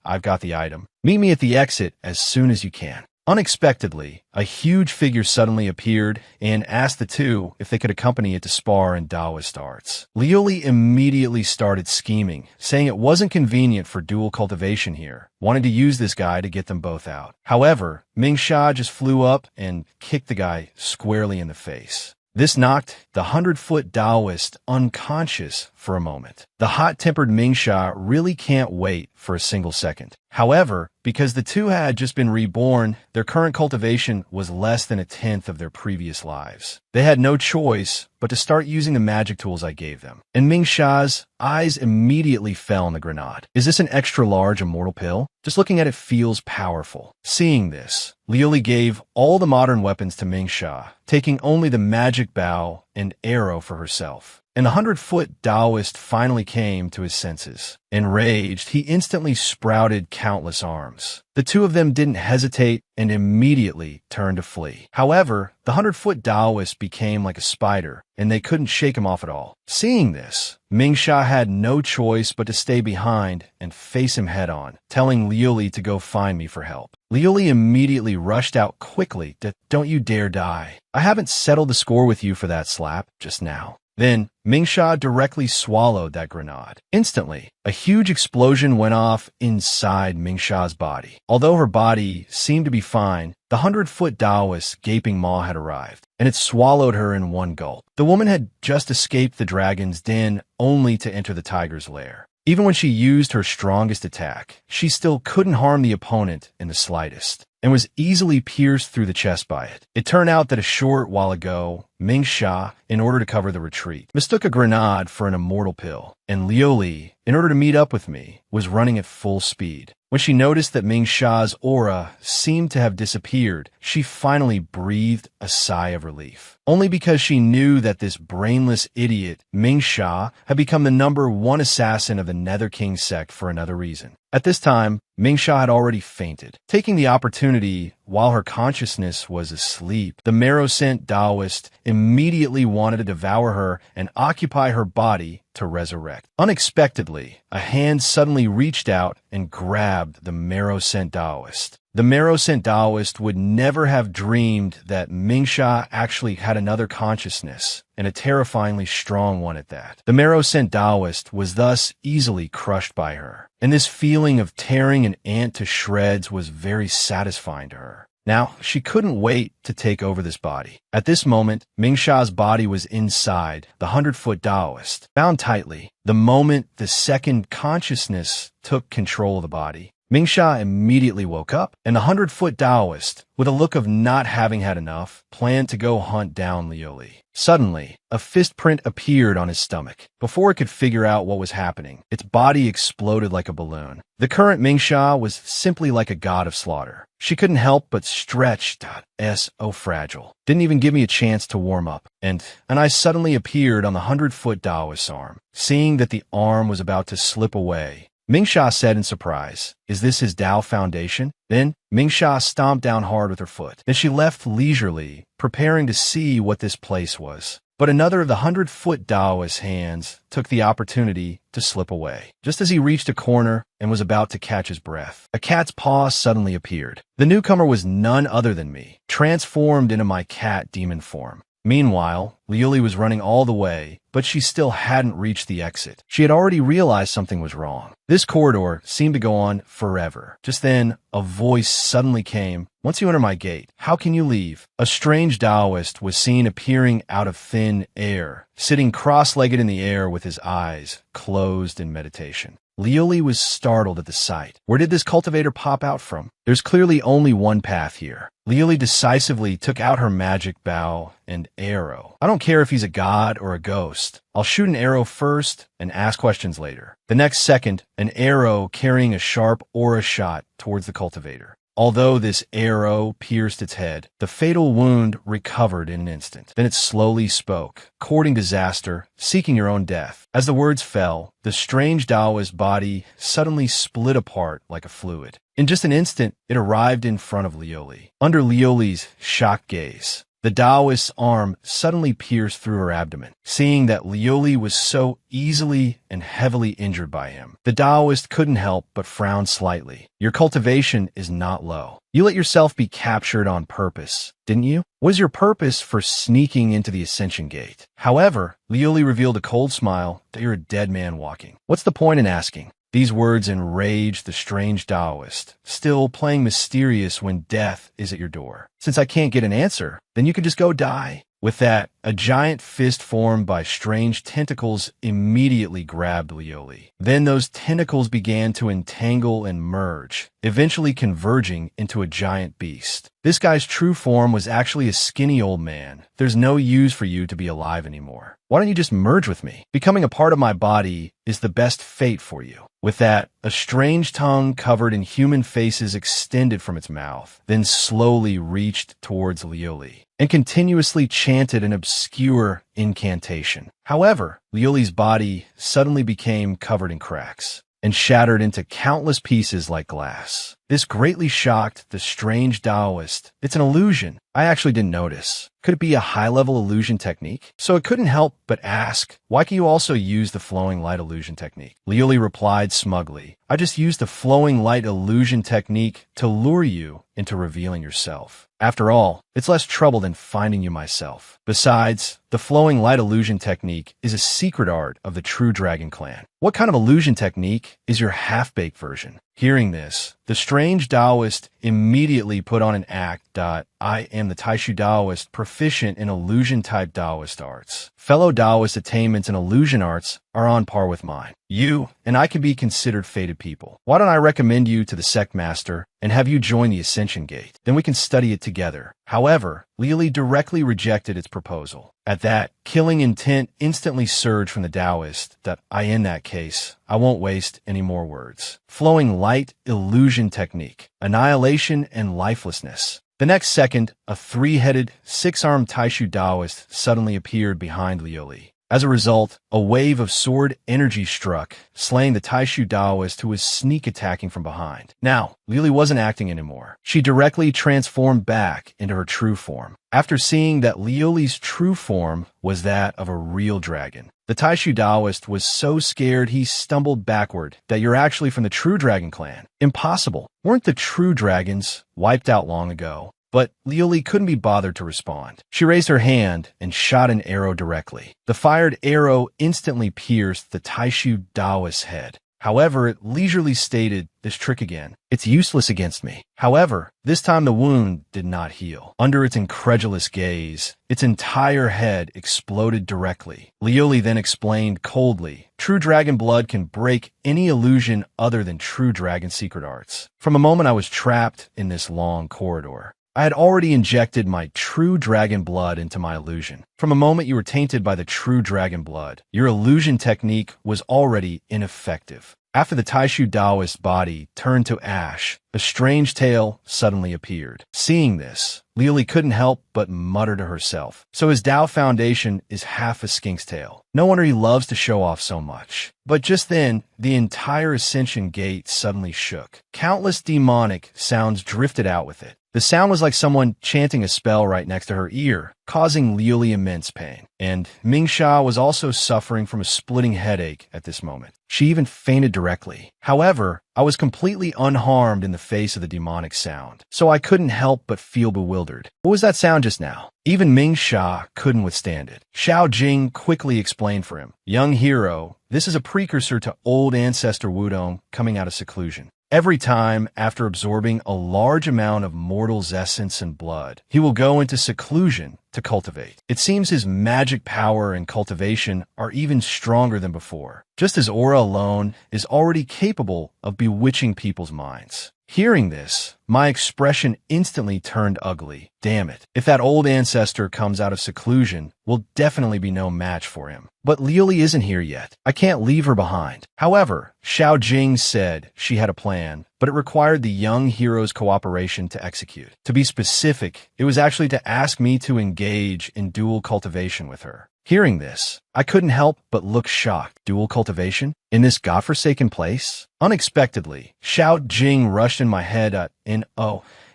"I've got the item. Meet me at the exit as soon as you can." Unexpectedly, a huge figure suddenly appeared and asked the two if they could accompany it to spar in Taoist arts. Liuli immediately started scheming, saying it wasn't convenient for dual cultivation here, wanted to use this guy to get them both out. However, Mingsha just flew up and kicked the guy squarely in the face. This knocked the 100-foot Taoist unconscious for a moment. The hot-tempered Mingsha really can't wait for a single second. However, because the two had just been reborn, their current cultivation was less than a tenth of their previous lives. They had no choice but to start using the magic tools I gave them. And Mingsha's eyes immediately fell on the grenade. Is this an extra-large immortal pill? Just looking at it feels powerful. Seeing this, Liuli gave all the modern weapons to Mingsha, taking only the magic bow and arrow for herself. And the 100-foot Taoist finally came to his senses. Enraged, he instantly sprouted countless arms. The two of them didn't hesitate and immediately turned to flee. However, the 100-foot Taoist became like a spider, and they couldn't shake him off at all. Seeing this, Mingsha had no choice but to stay behind and face him head-on, telling Liuli to go find me for help. Liuli immediately rushed out quickly to, "Don't you dare die. I haven't settled the score with you for that slap just now." Then, Mingsha directly swallowed that grenade. Instantly, a huge explosion went off inside Mingsha's body. Although her body seemed to be fine, the 100-foot Taoist's gaping maw had arrived, and it swallowed her in one gulp. The woman had just escaped the dragon's den only to enter the tiger's lair. Even when she used her strongest attack, she still couldn't harm the opponent in the slightest, and was easily pierced through the chest by it. It turned out that a short while ago, Mingsha, in order to cover the retreat, mistook a grenade for an immortal pill, and Liuli, in order to meet up with me, was running at full speed. When she noticed that Mingsha's aura seemed to have disappeared, she finally breathed a sigh of relief. Only because she knew that this brainless idiot, Mingsha, had become the #1 assassin of the Nether King sect for another reason. At this time, Mingsha had already fainted. Taking the opportunity while her consciousness was asleep, the marrow-scent Taoist immediately wanted to devour her and occupy her body to resurrect. Unexpectedly, a hand suddenly reached out and grabbed the marrow-scent Taoist. The marrow-scent Taoist would never have dreamed that Mingsha actually had another consciousness, and a terrifyingly strong one at that. The marrow-scent Taoist was thus easily crushed by her, and this feeling of tearing an ant to shreds was very satisfying to her. Now, she couldn't wait to take over this body. At this moment, Mingsha's body was inside the 100-foot Taoist, bound tightly. The moment the second consciousness took control of the body, Mingsha immediately woke up, and the 100-foot Taoist, with a look of not having had enough, planned to go hunt down Liuli. Suddenly, a fist print appeared on his stomach. Before it could figure out what was happening, its body exploded like a balloon. The current Mingsha was simply like a god of slaughter. She couldn't help but stretch. So fragile. Didn't even give me a chance to warm up. And I suddenly appeared on the 100-foot Taoist's arm. Seeing that the arm was about to slip away, Mingsha said in surprise, "Is this his Tao foundation?" Then, Mingsha stomped down hard with her foot. Then she left leisurely, preparing to see what this place was. But another of the 100-foot Taoist's hands took the opportunity to slip away. Just as he reached a corner and was about to catch his breath, a cat's paw suddenly appeared. The newcomer was none other than me, transformed into my cat demon form. Meanwhile, Liuli was running all the way, but she still hadn't reached the exit. She had already realized something was wrong. This corridor seemed to go on forever. Just then, a voice suddenly came. "Once you enter my gate, how can you leave?" A strange Taoist was seen appearing out of thin air, sitting cross-legged in the air with his eyes closed in meditation. Liuli was startled at the sight. Where did this cultivator pop out from? There's clearly only one path here. Liuli decisively took out her magic bow and arrow. I don't care if he's a god or a ghost. I'll shoot an arrow first and ask questions later. The next second, an arrow carrying a sharp aura shot towards the cultivator. Although this arrow pierced its head, the fatal wound recovered in an instant. Then it slowly spoke, courting disaster, seeking your own death. As the words fell, the strange Taoist body suddenly split apart like a fluid. In just an instant, it arrived in front of Liuli. Under Liuli's shocked gaze, the Taoist's arm suddenly pierced through her abdomen. Seeing that Liuli was so easily and heavily injured by him, the Taoist couldn't help but frown slightly. Your cultivation is not low. You let yourself be captured on purpose, didn't you? Was your purpose for sneaking into the Ascension Gate? However, Liuli revealed a cold smile that you're a dead man walking. What's the point in asking? These words enraged the strange Taoist, still playing mysterious when death is at your door. Since I can't get an answer, then you can just go die. With that, a giant fist formed by strange tentacles immediately grabbed Liuli. Then those tentacles began to entangle and merge, eventually converging into a giant beast. This guy's true form was actually a skinny old man. There's no use for you to be alive anymore. Why don't you just merge with me? Becoming a part of my body is the best fate for you. With that, a strange tongue covered in human faces extended from its mouth, then slowly reached towards Liuli and continuously chanted an obscure incantation. However, Liuli's body suddenly became covered in cracks and shattered into countless pieces like glass. This greatly shocked the strange Taoist. It's an illusion. I actually didn't notice. Could it be a high-level illusion technique? So it couldn't help but ask, why can you also use the flowing light illusion technique? Liuli replied smugly, I just used the flowing light illusion technique to lure you into revealing yourself. After all, it's less trouble than finding you myself. Besides, the flowing light illusion technique is a secret art of the true dragon clan. What kind of illusion technique is your half-baked version? Hearing this, the strange Taoist immediately put on an act. I am the Taishu Taoist proficient in illusion-type Taoist arts. Fellow Taoist attainments in illusion arts are on par with mine. You and I can be considered fated people. Why don't I recommend you to the sect master and have you join the Ascension Gate? Then we can study it together. However, Liuli directly rejected its proposal. At that, killing intent instantly surged from the Taoist. In that case, I won't waste any more words. Flowing light illusion technique, annihilation and lifelessness. The next second, a three-headed, six-armed Taishu Taoist suddenly appeared behind Liuli. As a result, a wave of sword energy struck, slaying the Taishu Taoist who was sneak attacking from behind. Now, Liuli wasn't acting anymore. She directly transformed back into her true form. After seeing that Liuli's true form was that of a real dragon, the Taishu Taoist was so scared he stumbled backward. That you're actually from the true dragon clan. Impossible. Weren't the true dragons wiped out long ago? But Liuli couldn't be bothered to respond. She raised her hand and shot an arrow directly. The fired arrow instantly pierced the Taishu Taoist's head. However, it leisurely stated this trick again. It's useless against me. However, this time the wound did not heal. Under its incredulous gaze, its entire head exploded directly. Liuli then explained coldly, true dragon blood can break any illusion other than true dragon secret arts. From a moment I was trapped in this long corridor, I had already injected my true dragon blood into my illusion. From a moment you were tainted by the true dragon blood, your illusion technique was already ineffective. After the Taishu Taoist's body turned to ash, a strange tale suddenly appeared. Seeing this, Liuli couldn't help but mutter to herself. So his Tao foundation is half a skink's tail. No wonder he loves to show off so much. But just then, the entire Ascension Gate suddenly shook. Countless demonic sounds drifted out with it. The sound was like someone chanting a spell right next to her ear, causing Liuli immense pain. And Mingsha was also suffering from a splitting headache at this moment. She even fainted directly. However, I was completely unharmed in the face of the demonic sound, so I couldn't help but feel bewildered. What was that sound just now? Even Mingsha couldn't withstand it. Xiao Jing quickly explained for him. Young hero, this is a precursor to old ancestor Wudong coming out of seclusion. Every time, after absorbing a large amount of mortal's essence and blood, he will go into seclusion to cultivate. It seems his magic power and cultivation are even stronger than before, just as aura alone is already capable of bewitching people's minds. Hearing this, my expression instantly turned ugly. Damn it. If that old ancestor comes out of seclusion, we'll definitely be no match for him. But Liuli isn't here yet. I can't leave her behind. However, Xiao Jing said she had a plan, but it required the young hero's cooperation to execute. To be specific, it was actually to ask me to engage in dual cultivation with her. Hearing this, I couldn't help but look shocked. Dual cultivation? In this godforsaken place? Unexpectedly, Xiao Jing rushed in my head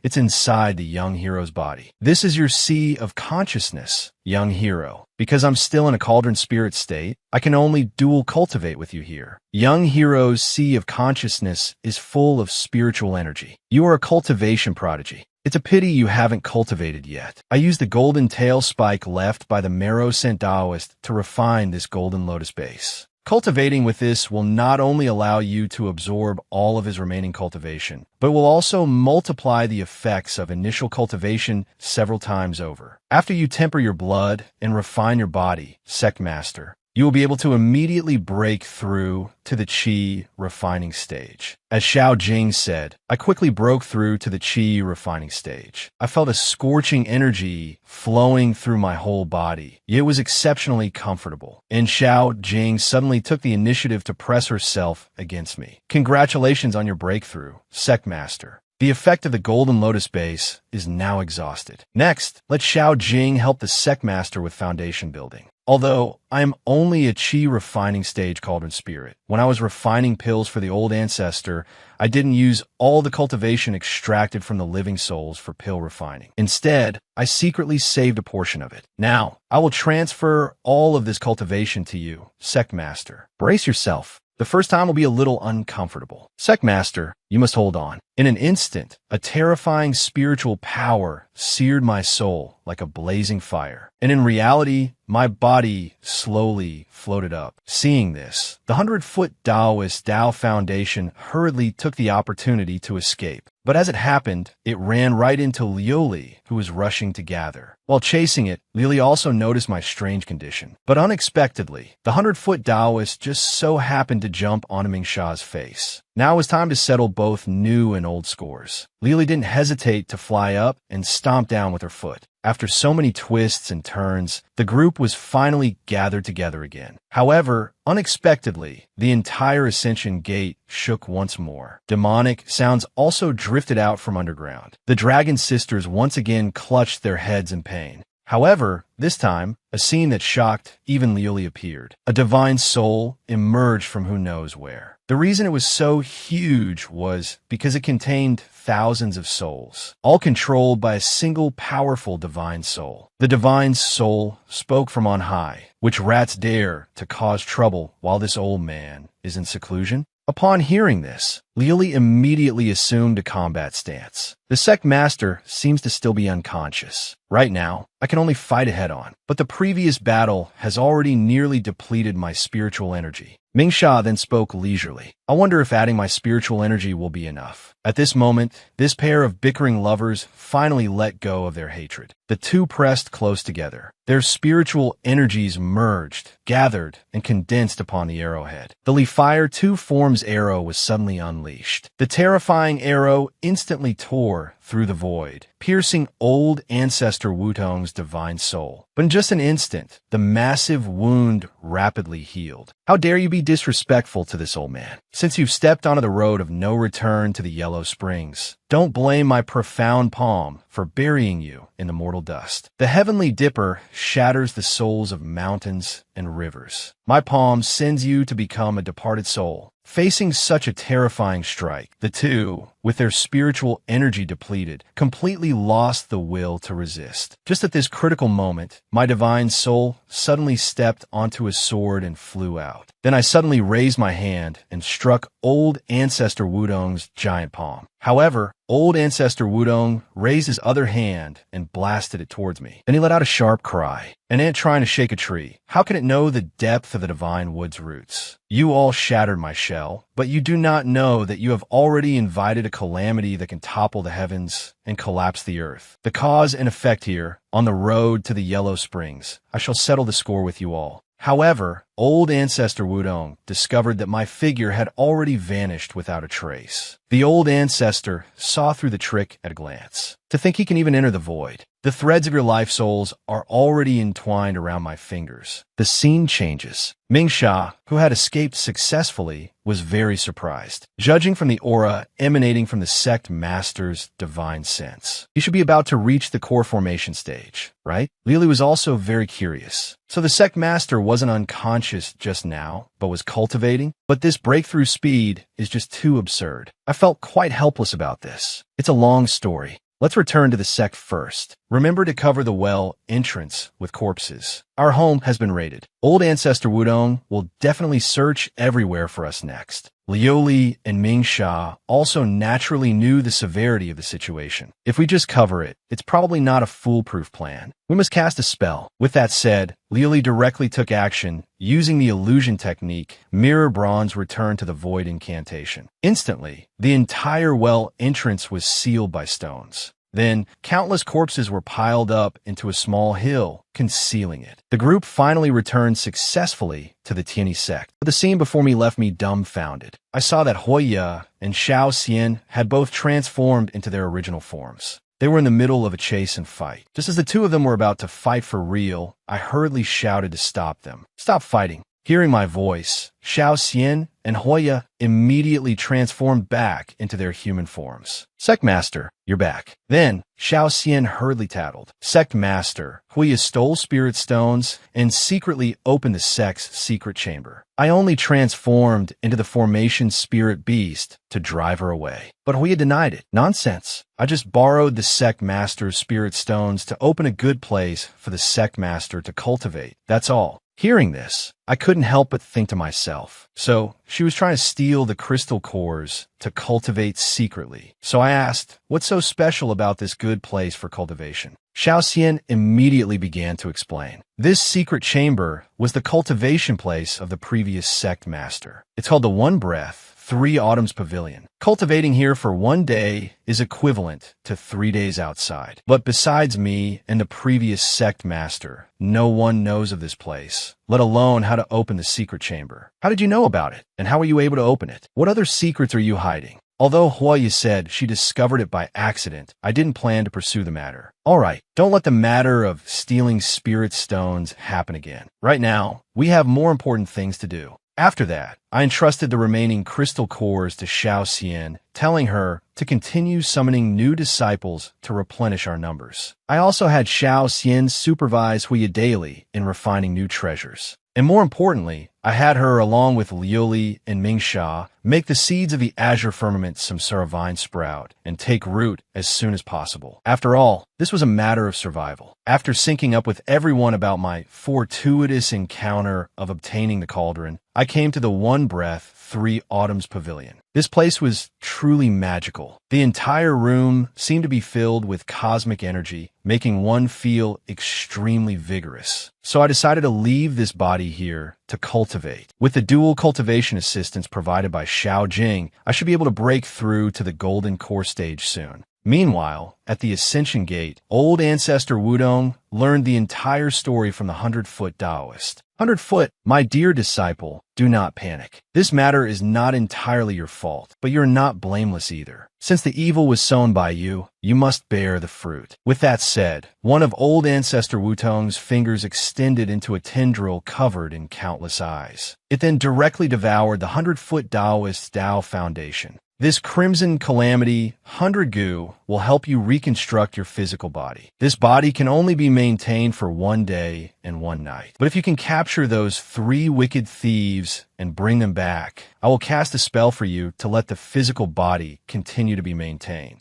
it's inside the young hero's body. This is your sea of consciousness, young hero. Because I'm still in a cauldron spirit state, I can only dual cultivate with you here. Young hero's sea of consciousness is full of spiritual energy. You are a cultivation prodigy. It's a pity you haven't cultivated yet. I used the golden tail spike left by the marrow scent Taoist to refine this golden lotus base. Cultivating with this will not only allow you to absorb all of his remaining cultivation, but will also multiply the effects of initial cultivation several times over. After you temper your blood and refine your body, Sect Master, you will be able to immediately break through to the Qi refining stage. As Xiao Jing said, I quickly broke through to the Qi refining stage. I felt a scorching energy flowing through my whole body. It was exceptionally comfortable. And Xiao Jing suddenly took the initiative to press herself against me. Congratulations on your breakthrough, Sect Master. The effect of the Golden Lotus base is now exhausted. Next, let Xiao Jing help the Sect Master with foundation building. Although I am only a Qi refining stage cauldron spirit, when I was refining pills for the old ancestor, I didn't use all the cultivation extracted from the living souls for pill refining. Instead, I secretly saved a portion of it. Now, I will transfer all of this cultivation to you, Sect Master. Brace yourself. The first time will be a little uncomfortable. Sect Master, you must hold on. In an instant, a terrifying spiritual power seared my soul like a blazing fire. And in reality, my body slowly floated up. Seeing this, the 100-foot Taoist Tao Foundation hurriedly took the opportunity to escape. But as it happened, it ran right into Liuli, who was rushing to gather. While chasing it, Liuli also noticed my strange condition. But unexpectedly, the 100-foot Taoist just so happened to jump onto Mingsha's face. Now it was time to settle both new and old scores. Liuli didn't hesitate to fly up and stomp down with her foot. After so many twists and turns, the group was finally gathered together again. However, unexpectedly, the entire Ascension Gate shook once more. Demonic sounds also drifted out from underground. The Dragon Sisters once again clutched their heads in pain. However, this time, a scene that shocked even Liuli appeared. A divine soul emerged from who knows where. The reason it was so huge was because it contained thousands of souls, all controlled by a single powerful divine soul. The divine soul spoke from on high. Which rats dare to cause trouble while this old man is in seclusion? Upon hearing this, Liuli immediately assumed a combat stance. The Sect Master seems to still be unconscious. Right now, I can only fight it head-on, but the previous battle has already nearly depleted my spiritual energy. Mingsha then spoke leisurely. I wonder if adding my spiritual energy will be enough. At this moment, this pair of bickering lovers finally let go of their hatred. The two pressed close together. Their spiritual energies merged, gathered, and condensed upon the arrowhead. The Li Fire 2 Forms arrow was suddenly unleashed. The terrifying arrow instantly tore through the void, piercing old ancestor Wutong's divine soul. But in just an instant, the massive wound rapidly healed. How dare you be disrespectful to this old man? Since you've stepped onto the road of no return to the Yellow Springs, don't blame my profound palm for burying you in the mortal dust. The heavenly dipper shatters the souls of mountains and rivers. My palm sends you to become a departed soul. Facing such a terrifying strike, the two, with their spiritual energy depleted, completely lost the will to resist. Just at this critical moment, my divine soul suddenly stepped onto a sword and flew out. Then I suddenly raised my hand and struck old ancestor Wudong's giant palm. However, old ancestor Wudong raised his other hand and blasted it towards me. Then he let out a sharp cry. An ant trying to shake a tree. How can it know the depth of the divine wood's roots? You all shattered my shell, but you do not know that you have already invited a calamity that can topple the heavens and collapse the earth. The cause and effect here, on the road to the Yellow Springs. I shall settle the score with you all. However, old ancestor Wudong discovered that my figure had already vanished without a trace. The old ancestor saw through the trick at a glance. To think he can even enter the void. The threads of your life souls are already entwined around my fingers. The scene changes. Mingsha, who had escaped successfully, was very surprised, judging from the aura emanating from the sect master's divine sense. He should be about to reach the core formation stage, right? Lily was also very curious. So the sect master wasn't unconscious just now, but was cultivating? But this breakthrough speed is just too absurd. I felt quite helpless about this. It's a long story. Let's return to the sect first. Remember to cover the well entrance with corpses. Our home has been raided. Old ancestor Wudong will definitely search everywhere for us next. Liuli and Mingsha also naturally knew the severity of the situation. If we just cover it, it's probably not a foolproof plan. We must cast a spell. With that said, Liuli directly took action. Using the illusion technique, Mirror Bronze returned to the void incantation. Instantly, the entire well entrance was sealed by stones. Then, countless corpses were piled up into a small hill, concealing it. The group finally returned successfully to the Tianyi sect. But the scene before me left me dumbfounded. I saw that Huoya and Xiao Xian had both transformed into their original forms. They were in the middle of a chase and fight. Just as the two of them were about to fight for real, I hurriedly shouted to stop them. Stop fighting. Hearing my voice, Xiao Xian and Huoya immediately transformed back into their human forms. Sect Master, you're back. Then, Xiao Xian hurriedly tattled. Sect Master, Huoya stole spirit stones and secretly opened the sect's secret chamber. I only transformed into the formation spirit beast to drive her away. But Huoya denied it. Nonsense. I just borrowed the sect master's spirit stones to open a good place for the sect master to cultivate. That's all. Hearing this, I couldn't help but think to myself, so she was trying to steal the crystal cores to cultivate secretly. So I asked, what's so special about this good place for cultivation? Xiao Xian immediately began to explain. This secret chamber was the cultivation place of the previous sect master. It's called the One Breath, 3 Autumns Pavilion. Cultivating here for 1 day is equivalent to 3 days outside. But besides me and the previous sect master, no one knows of this place, let alone how to open the secret chamber. How did you know about it? And how were you able to open it? What other secrets are you hiding? Although Huoya said she discovered it by accident, I didn't plan to pursue the matter. All right, don't let the matter of stealing spirit stones happen again. Right now, we have more important things to do. After that, I entrusted the remaining crystal cores to Xiao Xian, telling her to continue summoning new disciples to replenish our numbers. I also had Xiao Xian supervise Huoya daily in refining new treasures. And more importantly, I had her, along with Liuli and Mingsha, make the seeds of the azure firmament Samsara vine sprout and take root as soon as possible. After all, this was a matter of survival. After syncing up with everyone about my fortuitous encounter of obtaining the cauldron, I came to the One Breath, 3 Autumns Pavilion. This place was truly magical. The entire room seemed to be filled with cosmic energy, making one feel extremely vigorous. So I decided to leave this body here to cultivate. With the dual cultivation assistance provided by Xiao Jing, I should be able to break through to the golden core stage soon. Meanwhile, at the Ascension Gate, old ancestor Wudong learned the entire story from the 100-foot Taoist. 100-foot, my dear disciple, do not panic. This matter is not entirely your fault, but you're not blameless either. Since the evil was sown by you, you must bear the fruit. With that said, one of old ancestor Wutong's fingers extended into a tendril covered in countless eyes. It then directly devoured the 100-foot Taoist Tao Foundation. This Crimson Calamity 100 goo will help you reconstruct your physical body. This body can only be maintained for 1 day and 1 night. But if you can capture those 3 wicked thieves and bring them back, I will cast a spell for you to let the physical body continue to be maintained.